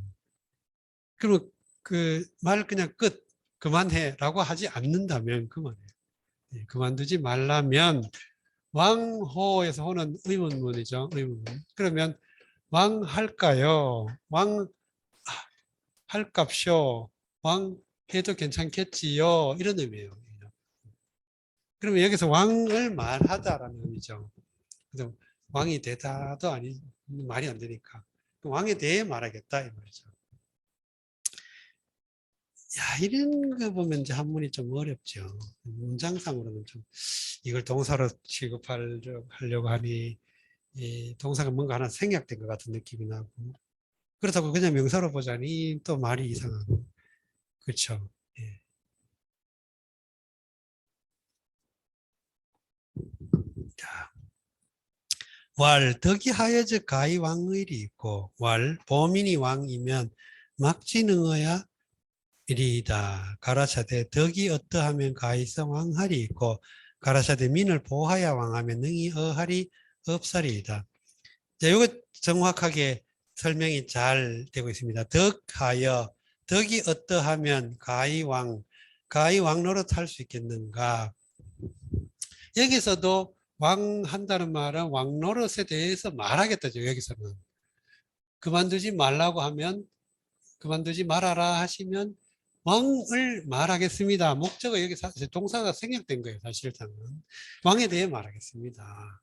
그러면 그 말 그냥 끝 그만해라고 하지 않는다면 그만해. 예, 그만두지 말라면 왕호에서 호는 의문문이죠. 의문문. 그러면 왕 할까요? 왕 할값쇼? 왕 해도 괜찮겠지요? 이런 의미예요. 그러면 여기서 왕을 말하다라는 의미죠. 그래서 왕이 되다도 아니 말이 안 되니까 왕에 대해 말하겠다 이 말이죠. 야, 이런 거 보면 이제 한문이 좀 어렵죠. 문장상으로는 좀 이걸 동사로 취급하려고 하니 이 동사가 뭔가 하나 생략된 것 같은 느낌이 나고 그렇다고 그냥 명사로 보자니 또 말이 이상하고 그렇죠. 예. 자, 왈 덕이 하여져 가히 왕의리 있고 왈 보민이 왕이면 막지능어야 이리이다. 가라사대 덕이 어떠하면 가히성 왕할이 있고 가라사대 민을 보하야 왕하면 능히 어할이 없사리이다. 자, 이거 정확하게 설명이 잘 되고 있습니다. 덕하여 덕이 어떠하면 가히 왕 노릇할 수 있겠는가? 여기서도 왕 한다는 말은 왕 노릇에 대해서 말하겠다죠. 여기서는 그만두지 말라고 하면 그만두지 말아라 하시면 왕을 말하겠습니다. 목적어 여기 동사가 생략된 거예요. 사실상은 왕에 대해 말하겠습니다.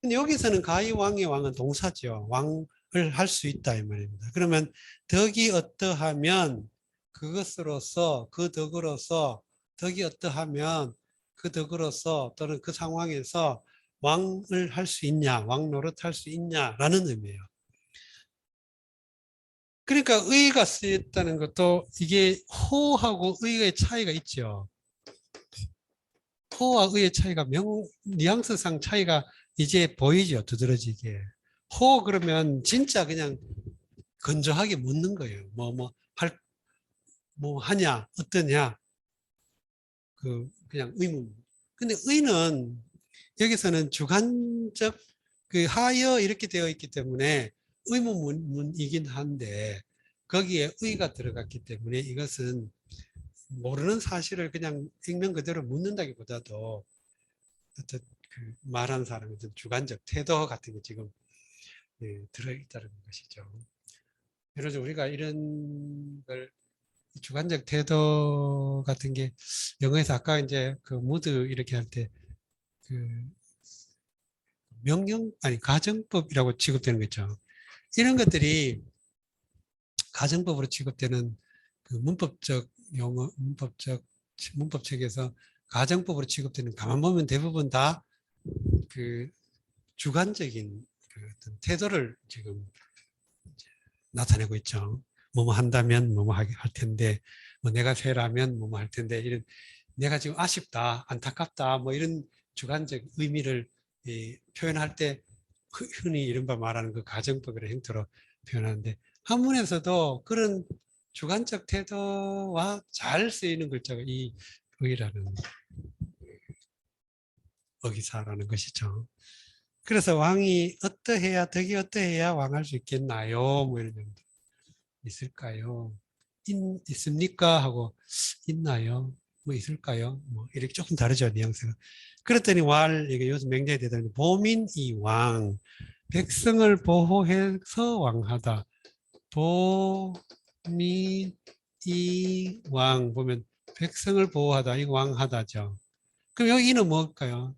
근데 여기서는 가히 왕의 왕은 동사죠. 왕을 할 수 있다 이 말입니다. 그러면 덕이 어떠하면 그것으로서 그 덕으로서 덕이 어떠하면 그 덕으로서 또는 그 상황에서 왕을 할 수 있냐, 왕 노릇할 수 있냐라는 의미예요. 그러니까 의가 쓰였다는 것도 이게 호하고 의의 차이가 있죠. 호와 의의 차이가 뉘앙스상 차이가 이제 보이죠. 두드러지게. 호 그러면 진짜 그냥 건조하게 묻는 거예요. 뭐 하냐, 어떠냐. 그냥 의문. 근데 의는 여기서는 주관적 하여 이렇게 되어 있기 때문에 의문문이긴 한데 거기에 의가 들어갔기 때문에 이것은 모르는 사실을 그냥 읽는 그대로 묻는다기보다도 어떤 말한 사람의 주관적 태도 같은 게 지금 들어있다는 것이죠. 예를 들어 우리가 이런 걸 주관적 태도 같은 게 영어에서 아까 이제 그 무드 이렇게 할 때 그 명령 아니 가정법이라고 취급되는 거 있죠. 이런 것들이 가정법으로 취급되는 그 문법적 용어 문법책에서 가정법으로 취급되는 가만 보면 대부분 다 그 주관적인 그 어떤 태도를 지금 나타내고 있죠. 뭐뭐 한다면 뭐뭐 할 텐데, 뭐 내가 세라면 뭐뭐 할 텐데, 이런 내가 지금 아쉽다, 안타깝다, 뭐 이런 주관적 의미를 표현할 때 흔히 이른바 말하는 그 가정법이라는 형태로 표현하는데 한문에서도 그런 주관적 태도와 잘 쓰이는 글자가 이 의라는 어기사라는 것이죠. 그래서 왕이 어떠해야 덕이 어떠해야 왕할 수 있겠나요? 뭐 이런 정도 있을까요? 있습니까? 하고 있나요? 뭐 있을까요? 뭐 이렇게 조금 다르죠 뉘앙스가. 그랬더니 이게 요즘 맹자에 대단히 보민이 왕 백성을 보호해서 왕하다. 보민이 왕 보면 백성을 보호하다 이 왕하다죠. 그럼 여기는 뭘까요?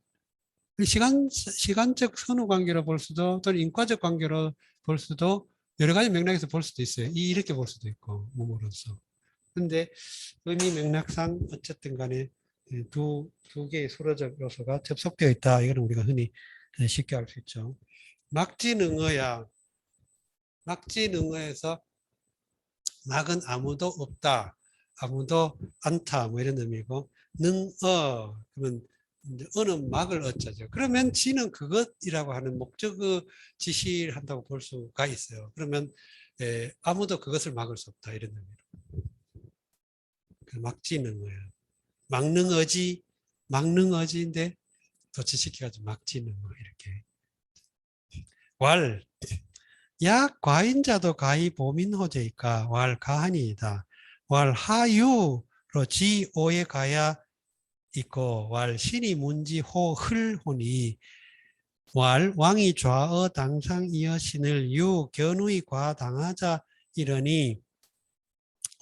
시간적 선후 관계로 볼 수도 또는 인과적 관계로 볼 수도 여러 가지 맥락에서 볼 수도 있어요. 이렇게 볼 수도 있고 몸으로서. 근데 의미 맥락상 어쨌든 간에 두 개의 수로적 요소가 접속되어 있다. 이거는 우리가 흔히 쉽게 알 수 있죠. 막지능어야. 막지능어에서 막은 아무도 없다. 아무도 않다. 뭐 이런 의미고 능어 그러면 이제 어는 막을 어자죠. 그러면 지는 그것이라고 하는 목적의 지시를 한다고 볼 수가 있어요. 그러면 아무도 그것을 막을 수 없다. 이런 의미로. 막지는 거예요. 막는 어지, 막는 어지인데 도치시켜가지고 막지는 거 이렇게. 왈 약 과인자도 가히 보민호재이까 왈 가하니이다. 왈 하유로 지오에 가야 있고 왈 신이 문지 호흘호니 왈 왕이 좌어 당상이여 신을 유 견의 과 당하자 이러니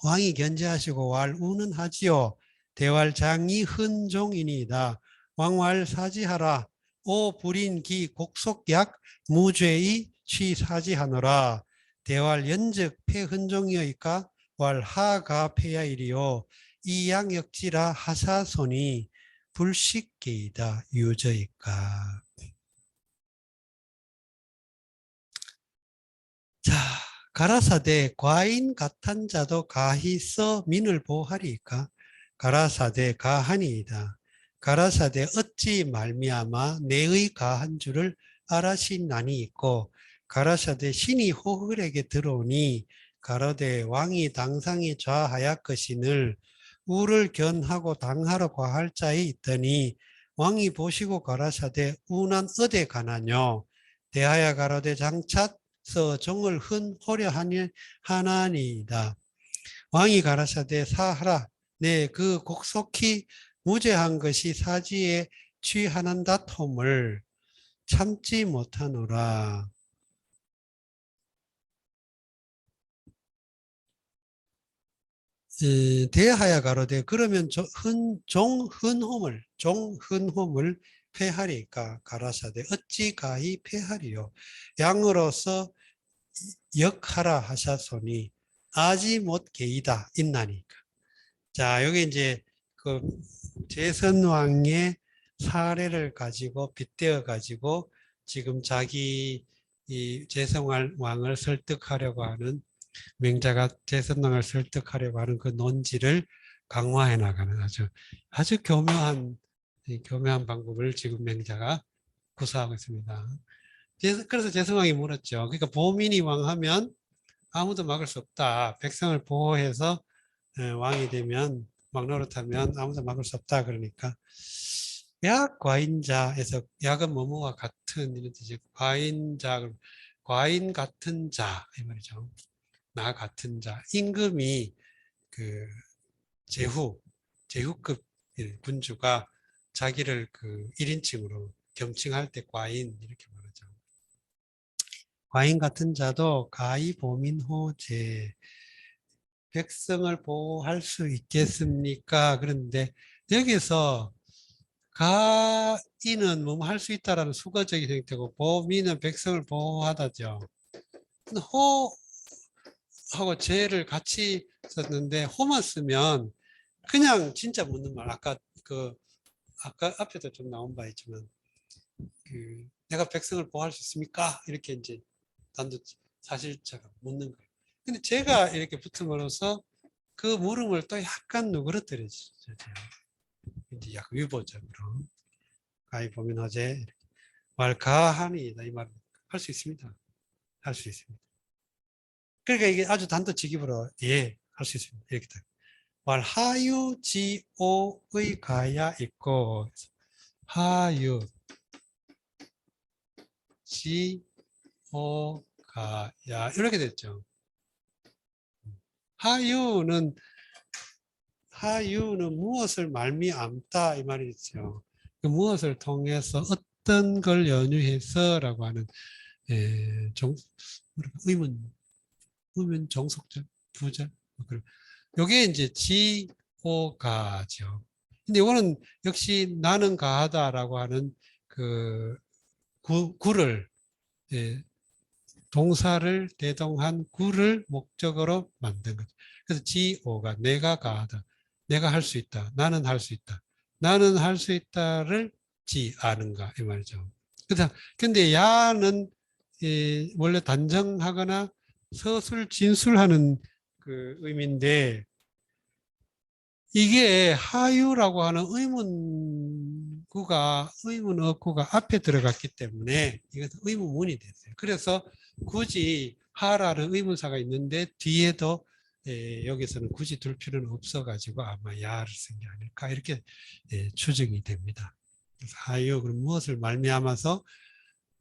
왕이 견제하시고 왈 우는 하지요. 대왈 장이 흔종이니이다. 왕왈 사지하라. 오 불인 기 곡속약 무죄의 취사지하노라. 대왈 연적 폐흔종이여이까 왈 하가 폐야이리요. 이 양역지라 하사손이 불식계이다 유저이까. 자, 가라사대 과인 같은 자도 가히 써 민을 보하리까. 가라사대 가하니이다. 가라사대 어찌 말미암아 내의 가한 줄을 알아시나니 있고 가라사대 신이 호흡에게 들어오니 가로되 왕이 당상에 좌하야 것이늘 우를 견하고 당하러 과할 자에 있더니 왕이 보시고 가라사대 우난 어디 가나뇨. 대하야 가로되 장차 서 종을 흔호려 하나니이다. 왕이 가라사대 사하라. 네, 그 곡속히 무죄한 것이 사지에 취하는다 톰을 참지 못하노라. 대하야 가로되 그러면 종흔홈을 폐하리까. 가라사대 어찌 가히 폐하리요. 양으로서 역하라 하사소니 아지 못 게이다 있나니까. 자, 여기 이제 그 제선왕의 사례를 가지고 빗대어 가지고 지금 자기 이 제선왕을 설득하려고 하는 맹자가 제선왕을 설득하려고 하는 그 논지를 강화해 나가는 아주 교묘한 방법을 지금 맹자가 구사하고 있습니다. 그래서 제성왕이 물었죠. 그러니까 보민이 왕하면 아무도 막을 수 없다. 백성을 보호해서 왕이 되면 막 노릇하면 아무도 막을 수 없다. 그러니까 약 과인자에서 약은 뭐뭐와 같은 이런 뜻이 과인자, 과인 같은 자 이 말이죠. 나 같은 자. 임금이 그 제후급 군주가 자기를 그 1인칭으로 겸칭할 때 과인 이렇게 말하죠. 과인 같은 자도 가히 보민호제 백성을 보호할 수 있겠습니까? 그런데 여기서 가인은 뭐 할 수 있다라는 수거적인 형태고 보민은 백성을 보호하다죠. 호하고 제를 같이 썼는데 호만 쓰면 그냥 진짜 묻는 말. 아까 앞에도 좀 나온 바 있지만 내가 백성을 보호할 수 있습니까? 이렇게 이제 단도 사실처럼 묻는 거예요. 근데 제가 이렇게 붙음으로써 그 물음을 또 약간 누그러뜨려지죠. 이제 약간 위보적으로. 가히 보면 어제 말 가하니이다 이 말 할 수 있습니다. 할 수 있습니다. 그러니까 이게 아주 단도직입으로 예, 할 수 있습니다. 이렇게 돼. 말 하유 지오의 가야 있고 하유 지오가야 이렇게 됐죠. 하유는 무엇을 말미암다 이 말이죠. 그 무엇을 통해서 어떤 걸 연유해서라고 하는 의문 정속절 부절 요게 이제 지오가죠. 근데 이거는 역시 나는 가하다라고 하는 그 구를 동사를 대동한 구를 목적으로 만든 거죠. 그래서 지오가 내가 가하다. 내가 할 수 있다. 나는 할 수 있다. 나는 할 수 있다를 아는가 이 말이죠. 근데 야는 원래 단정하거나 서술 진술하는 그 의미인데 이게 하유라고 하는 의문 어구가 앞에 들어갔기 때문에 이것은 의문문이 됐어요. 그래서 굳이 하라는 의문사가 있는데 뒤에도 여기서는 굳이 둘 필요는 없어가지고 아마 야를 쓴 게 아닐까 이렇게 추정이 됩니다. 그래서 하유 그럼 무엇을 말미암아서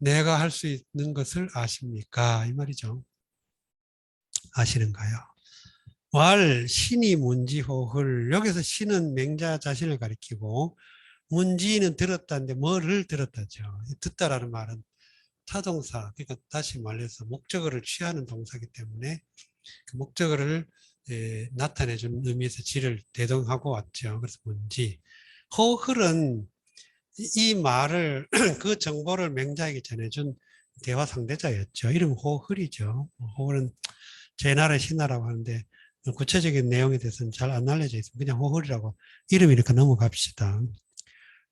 내가 할 수 있는 것을 아십니까? 이 말이죠. 아시는가요? 왈 신이 문지호를 여기서 신은 맹자 자신을 가리키고 문지는 들었다는데 뭐를 들었다죠. 듣다라는 말은 타동사, 그러니까 다시 말해서 목적어를 취하는 동사이기 때문에 그 목적어를 나타내 준 의미에서 지를 대동하고 왔죠. 그래서 문지. 호흘은 이 말을 그 정보를 맹자에게 전해준 대화 상대자였죠. 이름 호흘이죠. 호흘은 제나라 신나라고 하는데 구체적인 내용에 대해서는 잘 안 알려져 있습니다. 그냥 호흘이라고 이름 이렇게 넘어갑시다.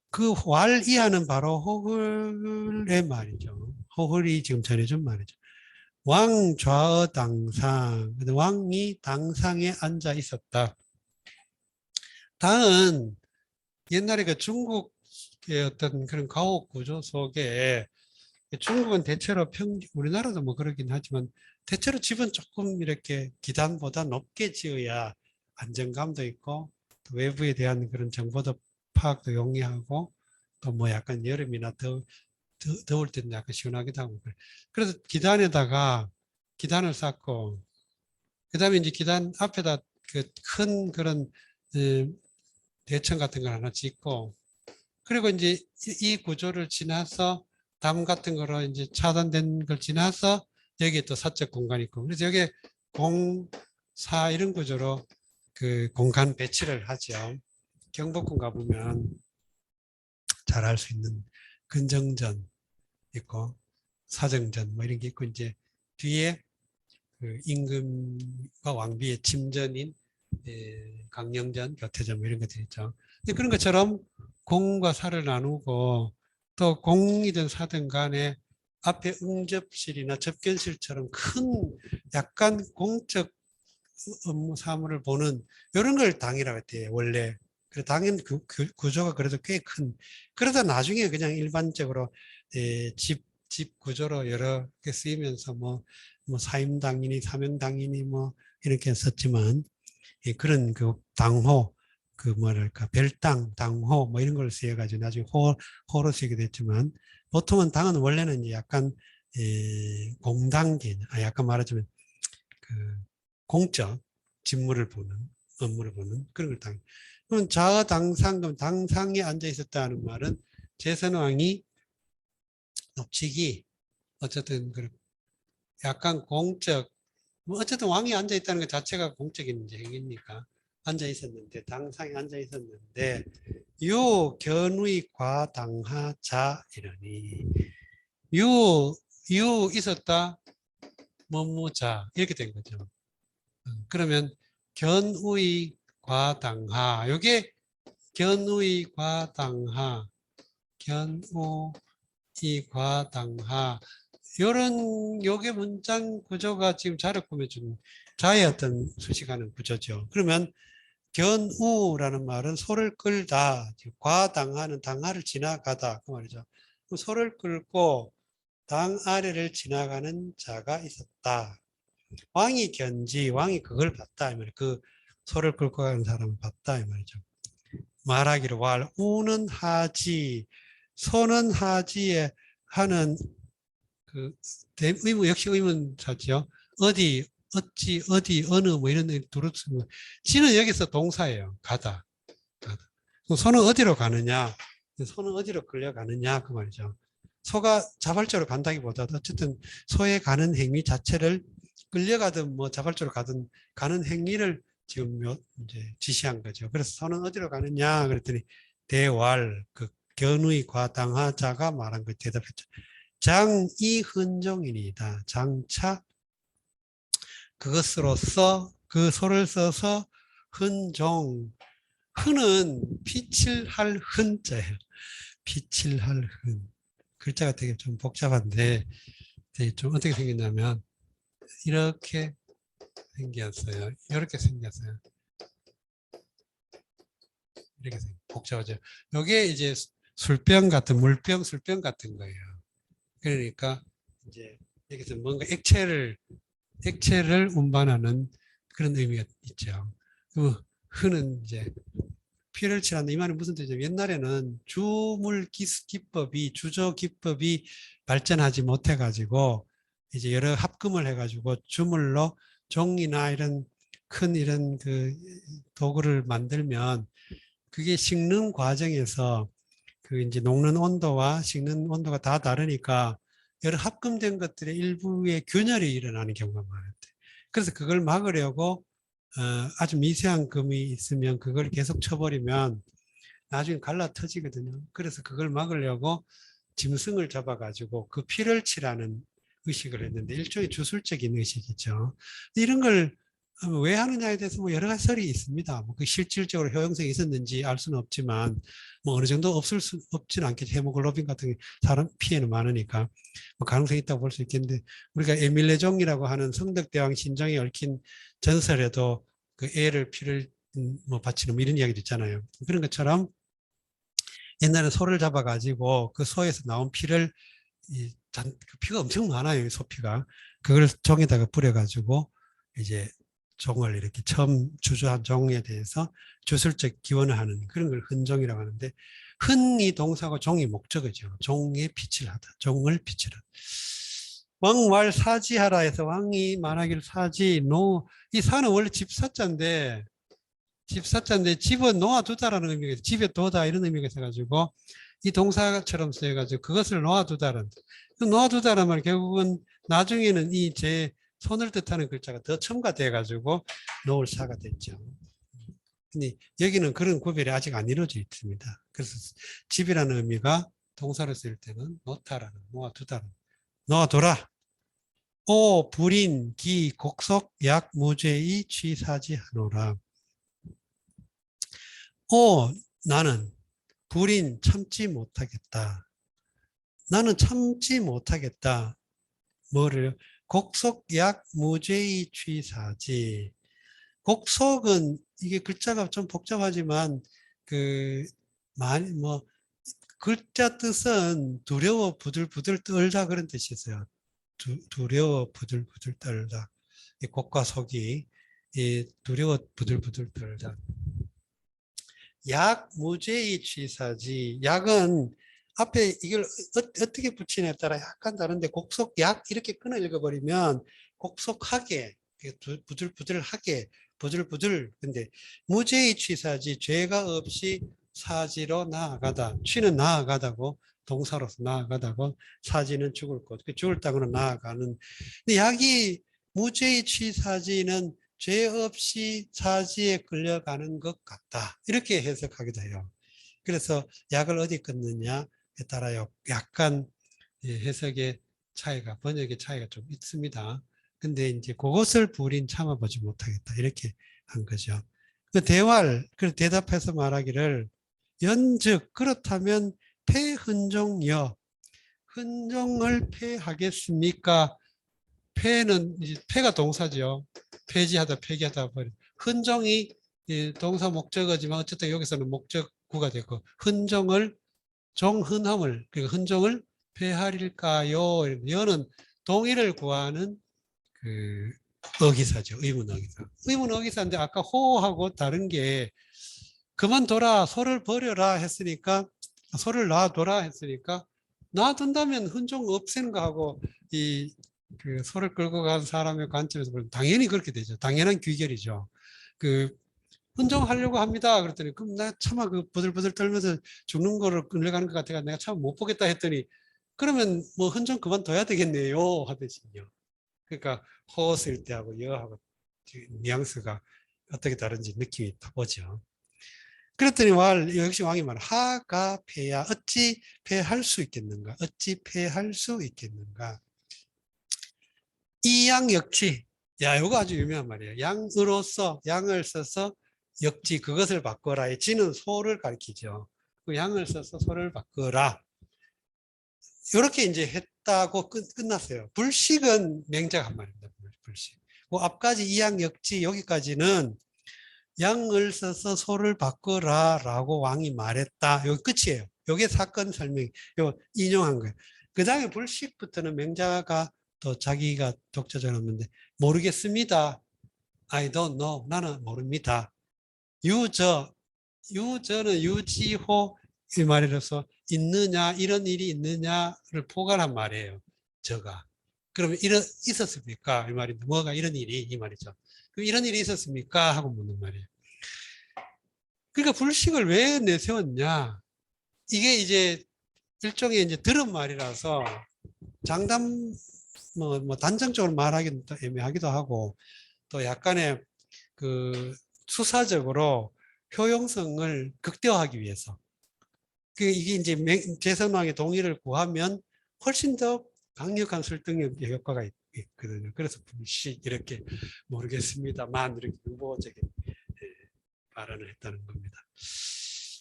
그 왈이하는 바로 호흘의 말이죠. 호흘이 지금 전해준 말이죠. 왕 좌어 당상, 왕이 당상에 앉아 있었다. 당은 옛날에 그 중국의 어떤 그런 가옥 구조 속에 중국은 대체로 우리나라도 뭐 그러긴 하지만 대체로 집은 조금 이렇게 기단보다 높게 지어야 안정감도 있고 또 외부에 대한 그런 정보도 파악도 용이하고 또 뭐 약간 여름이나 더울 때는 약간 시원하기도 하고 그래서 기단에다가 기단을 쌓고 그다음에 이제 기단 앞에다 그 큰 그런 대천 같은 걸 하나 짓고 그리고 이제 이 구조를 지나서 담 같은 거로 이제 차단된 걸 지나서 여기에 또 사적 공간이 있고 그래서 여기에 공사 이런 구조로 그 공간 배치를 하죠. 경복궁 가보면 잘 알 수 있는 근정전 있고 사정전 뭐 이런 게 있고 이제 뒤에 그 임금과 왕비의 침전인 강령전, 교태전 뭐 이런 것들 있죠. 그런 것처럼 공과 사를 나누고 또 공이든 사든 간에 앞에 응접실이나 접견실처럼 큰 약간 공적 업무 사무를 보는 이런 걸 당이라고 했대요. 원래. 그래 당연 구조가 그래도 꽤 큰. 그러다 나중에 그냥 일반적으로 집 구조로 여러 개 쓰이면서 뭐 사임당이니 사명당이니 뭐 이렇게 썼지만 그런 그 당호 그 뭐랄까 별당 당호 뭐 이런 걸 쓰여가지고 나중에 호로 쓰게 됐지만 보통은 당은 원래는 약간 공당긴 약간 말하자면 그 공적 직무를 보는 업무를 보는 그런 걸 당. 그럼 좌당상 당상에 앉아 있었다는 말은 제선왕이 높치기 어쨌든 그 약간 공적 뭐 어쨌든 왕이 앉아 있다는 것 자체가 공적인 행위니까 앉아 있었는데 당상에 앉아 있었는데 요 견의 과당하자 이러니 요 있었다 뭐뭐자 이렇게 된 거죠. 그러면 견의 과당하 요게 견의 과당하 견의 과당하 요런 요게 문장 구조가 지금 자를 꾸며준 자의 어떤 수식하는 구조죠. 그러면 견우라는 말은 소를 끌다, 과당하는 당하를 지나가다 그 말이죠. 소를 끌고 당 아래를 지나가는 자가 있었다. 왕이 견지, 왕이 그걸 봤다. 그 소를 끌고 가는 사람을 봤다. 이 말이죠. 말하기를 왈, 우는 하지, 소는 하지에 하는 그 의문 역시 의문사죠. 어디, 어찌, 어디, 어느 뭐 이런 두루 쓰면 지는 여기서 동사예요. 가다. 가다. 소는 어디로 가느냐? 소는 어디로 끌려가느냐? 그 말이죠. 소가 자발적으로 간다기보다도 어쨌든 소에 가는 행위 자체를 끌려가든 뭐 자발적으로 가든 가는 행위를 지금 이제 지시한 거죠. 그래서 소는 어디로 가느냐? 그랬더니 대왈 그 견의 과당하자가 말한 거 대답했죠. 장이흔종이니다. 장차 그것으로서 그 소를 써서 흔종 흔은 빛을 할 흔자예요. 빛을 할 흔. 글자가 되게 좀 복잡한데 되게 좀 어떻게 생겼냐면 이렇게 생겼어요. 이렇게 생겼어요. 이렇게 복잡하죠. 이게 이제 술병 같은 물병, 술병 같은 거예요. 그러니까 이제 여기서 뭔가 액체를 운반하는 그런 의미가 있죠. 그 흔은 이제 피를 칠한다. 이 말은 무슨 뜻이냐면 옛날에는 기법이 주조 기법이 발전하지 못해 가지고 이제 여러 합금을 해 가지고 주물로 종이나 이런 큰 이런 그 도구를 만들면 그게 식는 과정에서 그 이제 녹는 온도와 식는 온도가 다 다르니까 여러 합금된 것들의 일부의 균열이 일어나는 경우가 많은데, 그래서 그걸 막으려고 아주 미세한 금이 있으면 그걸 계속 쳐버리면 나중에 갈라 터지거든요. 그래서 그걸 막으려고 짐승을 잡아가지고 그 피를 칠하는 의식을 했는데 일종의 주술적인 의식이죠. 이런 걸 왜 하느냐에 대해서 뭐 여러 가지 설이 있습니다. 뭐 그 실질적으로 효용성이 있었는지 알 수는 없지만 뭐 어느 정도 없지는 않겠죠. 헤모글로빈 같은 게 사람 피에는 많으니까 뭐 가능성이 있다고 볼 수 있겠는데, 우리가 에밀레종이라고 하는 성덕대왕 신정에 얽힌 전설에도 그 애를 피를 뭐 바치는 뭐 이런 이야기도 있잖아요. 그런 것처럼 옛날에 소를 잡아가지고 그 소에서 나온 피를 그 피가 엄청 많아요. 소피가. 그걸 종에다가 뿌려가지고 이제 종을 이렇게 처음 주조한 종에 대해서 주술적 기원을 하는 그런 걸 흔종이라고 하는데, 흔이 동사고 종이 목적어죠. 종에 빛을 하다. 종을 빛을 하다. 왕왈 사지하라 해서 왕이 말하기를 사지, 이 사는 원래 집사자인데 집어 놓아두다라는 의미가 있어요. 집에 둬다 이런 의미가 있어가지고 이 동사처럼 쓰여가지고 그것을 놓아두다는, 놓아두다란 말 결국은 나중에는 이 제 손을 뜻하는 글자가 더 첨가돼 가지고 놓을 사가 됐죠. 근데 여기는 그런 구별이 아직 안 이루어져 있습니다. 그래서 집이라는 의미가 동사를 쓸 때는 놓다라는, 놓아두다라는, 놓아둬라. 오 불인 기 곡속 약 무죄의 취사지 하노라. 나는 불인 참지 못하겠다. 나는 참지 못하겠다. 뭐를? 곡속약 무죄의 취사지. 곡속은 이게 글자가 좀 복잡하지만 많이 글자 뜻은 두려워 부들부들 떨다 그런 뜻이 있어요. 두려워 부들부들 떨다. 곡과 속이 두려워 부들부들 떨다. 약 무죄의 취사지. 약은 앞에 이걸 어떻게 붙이냐에 따라 약간 다른데 곡속 약 이렇게 끊어 읽어버리면 곡속하게 부들부들하게 부들부들. 근데 무죄의 취사지, 죄가 없이 사지로 나아가다. 취는 나아가다고, 동사로서 나아가다고, 사지는 죽을 것, 죽을 땅으로 나아가는. 근데 약이 무죄의 취사지는 죄 없이 사지에 끌려가는 것 같다. 이렇게 해석하기도 해요. 그래서 약을 어디 끊느냐에 따라 약간 해석의 차이가, 번역의 차이가 좀 있습니다. 근데 이제 그것을 불인 참아보지 못하겠다. 이렇게 한 거죠. 그 대활, 그 대답해서 말하기를 연즉 그렇다면 폐흔종여, 흔종을 폐하겠습니까? 폐는 이제 폐가 동사죠. 폐지하다, 폐기하다 버리. 흔종이 동사 목적어지만 어쨌든 여기서는 목적구가 되고, 흔종을 종흔함을, 그러니까 흔종을 폐하릴까요? 여는 동의를 구하는 그 어기사죠. 의문 어기사. 의문 어기사인데 아까 호하고 다른 게 그만둬라, 소를 버려라 했으니까, 소를 놔둬라 했으니까, 놔둔다면 흔종 없애는 거하고 그 소를 끌고 간 사람의 관점에서 보면 당연히 그렇게 되죠. 당연한 귀결이죠. 그 흔종하려고 합니다. 그랬더니 그럼 나 차마 그 부들부들 떨면서 죽는 거를 끌려가는 것 같아가 내가 참 못 보겠다 했더니 그러면 뭐 흔종 그만둬야 되겠네요 하듯이요. 그러니까 허 쓸 때하고 여하고 뉘앙스가 어떻게 다른지 느낌이 딱 오죠. 그랬더니 역시 왕이 말 하가 패야 어찌 패할 수 있겠는가? 어찌 패할 수 있겠는가? 이 양 역지. 야, 이거 아주 유명한 말이에요. 양으로서 양을 써서 역지 그것을 바꿔라. 지는 소를 가리키죠. 그 양을 써서 소를 바꿔라. 이렇게 이제 했다고 끝났어요. 불식은 맹자가 한 말입니다. 불식. 그 앞까지 이 양 역지 여기까지는 양을 써서 소를 바꿔라 라고 왕이 말했다. 여기 끝이에요. 이게 사건 설명, 요 인용한 거예요. 그 다음에 불식부터는 맹자가 또 자기가 독자적으로 했는데 모르겠습니다. I don't know. 나는 모릅니다. You, 유저는 유지호 이 말이라서 있느냐 이런 일이 있느냐를 포괄한 말이에요. 저가. 그러면 있었습니까? 이 말인데 뭐가 이런 일이 이 말이죠. 그럼 이런 일이 있었습니까? 하고 묻는 말이에요. 그러니까 불식을 왜 내세웠냐? 이게 이제 일종의 이제 들은 말이라서 장담 뭐 단정적으로 말하기는 또 애매하기도 하고 또 약간의 그 수사적으로 효용성을 극대화하기 위해서 이게 이제 재선왕의 동의를 구하면 훨씬 더 강력한 설득력 효과가 있거든요. 그래서 불식 이렇게 모르겠습니다만 이렇게 유보적인 발언을 했다는 겁니다.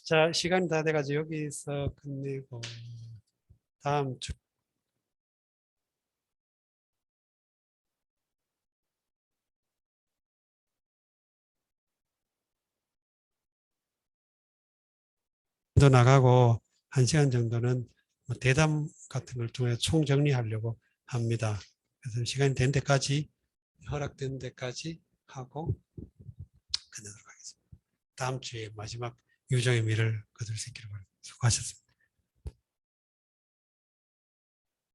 자, 시간이 다 돼가지고 여기서 끝내고 다음 주 도 나가고 1시간 정도는 뭐 대담 같은 걸 통해 총정리하려고 합니다. 그래서 시간이 된 데까지 허락된 데까지 하고 끝내도록 하겠습니다. 다음 주에 마지막 유정의 미를 거둘 수 있기를 바랍니다. 수고하셨습니다.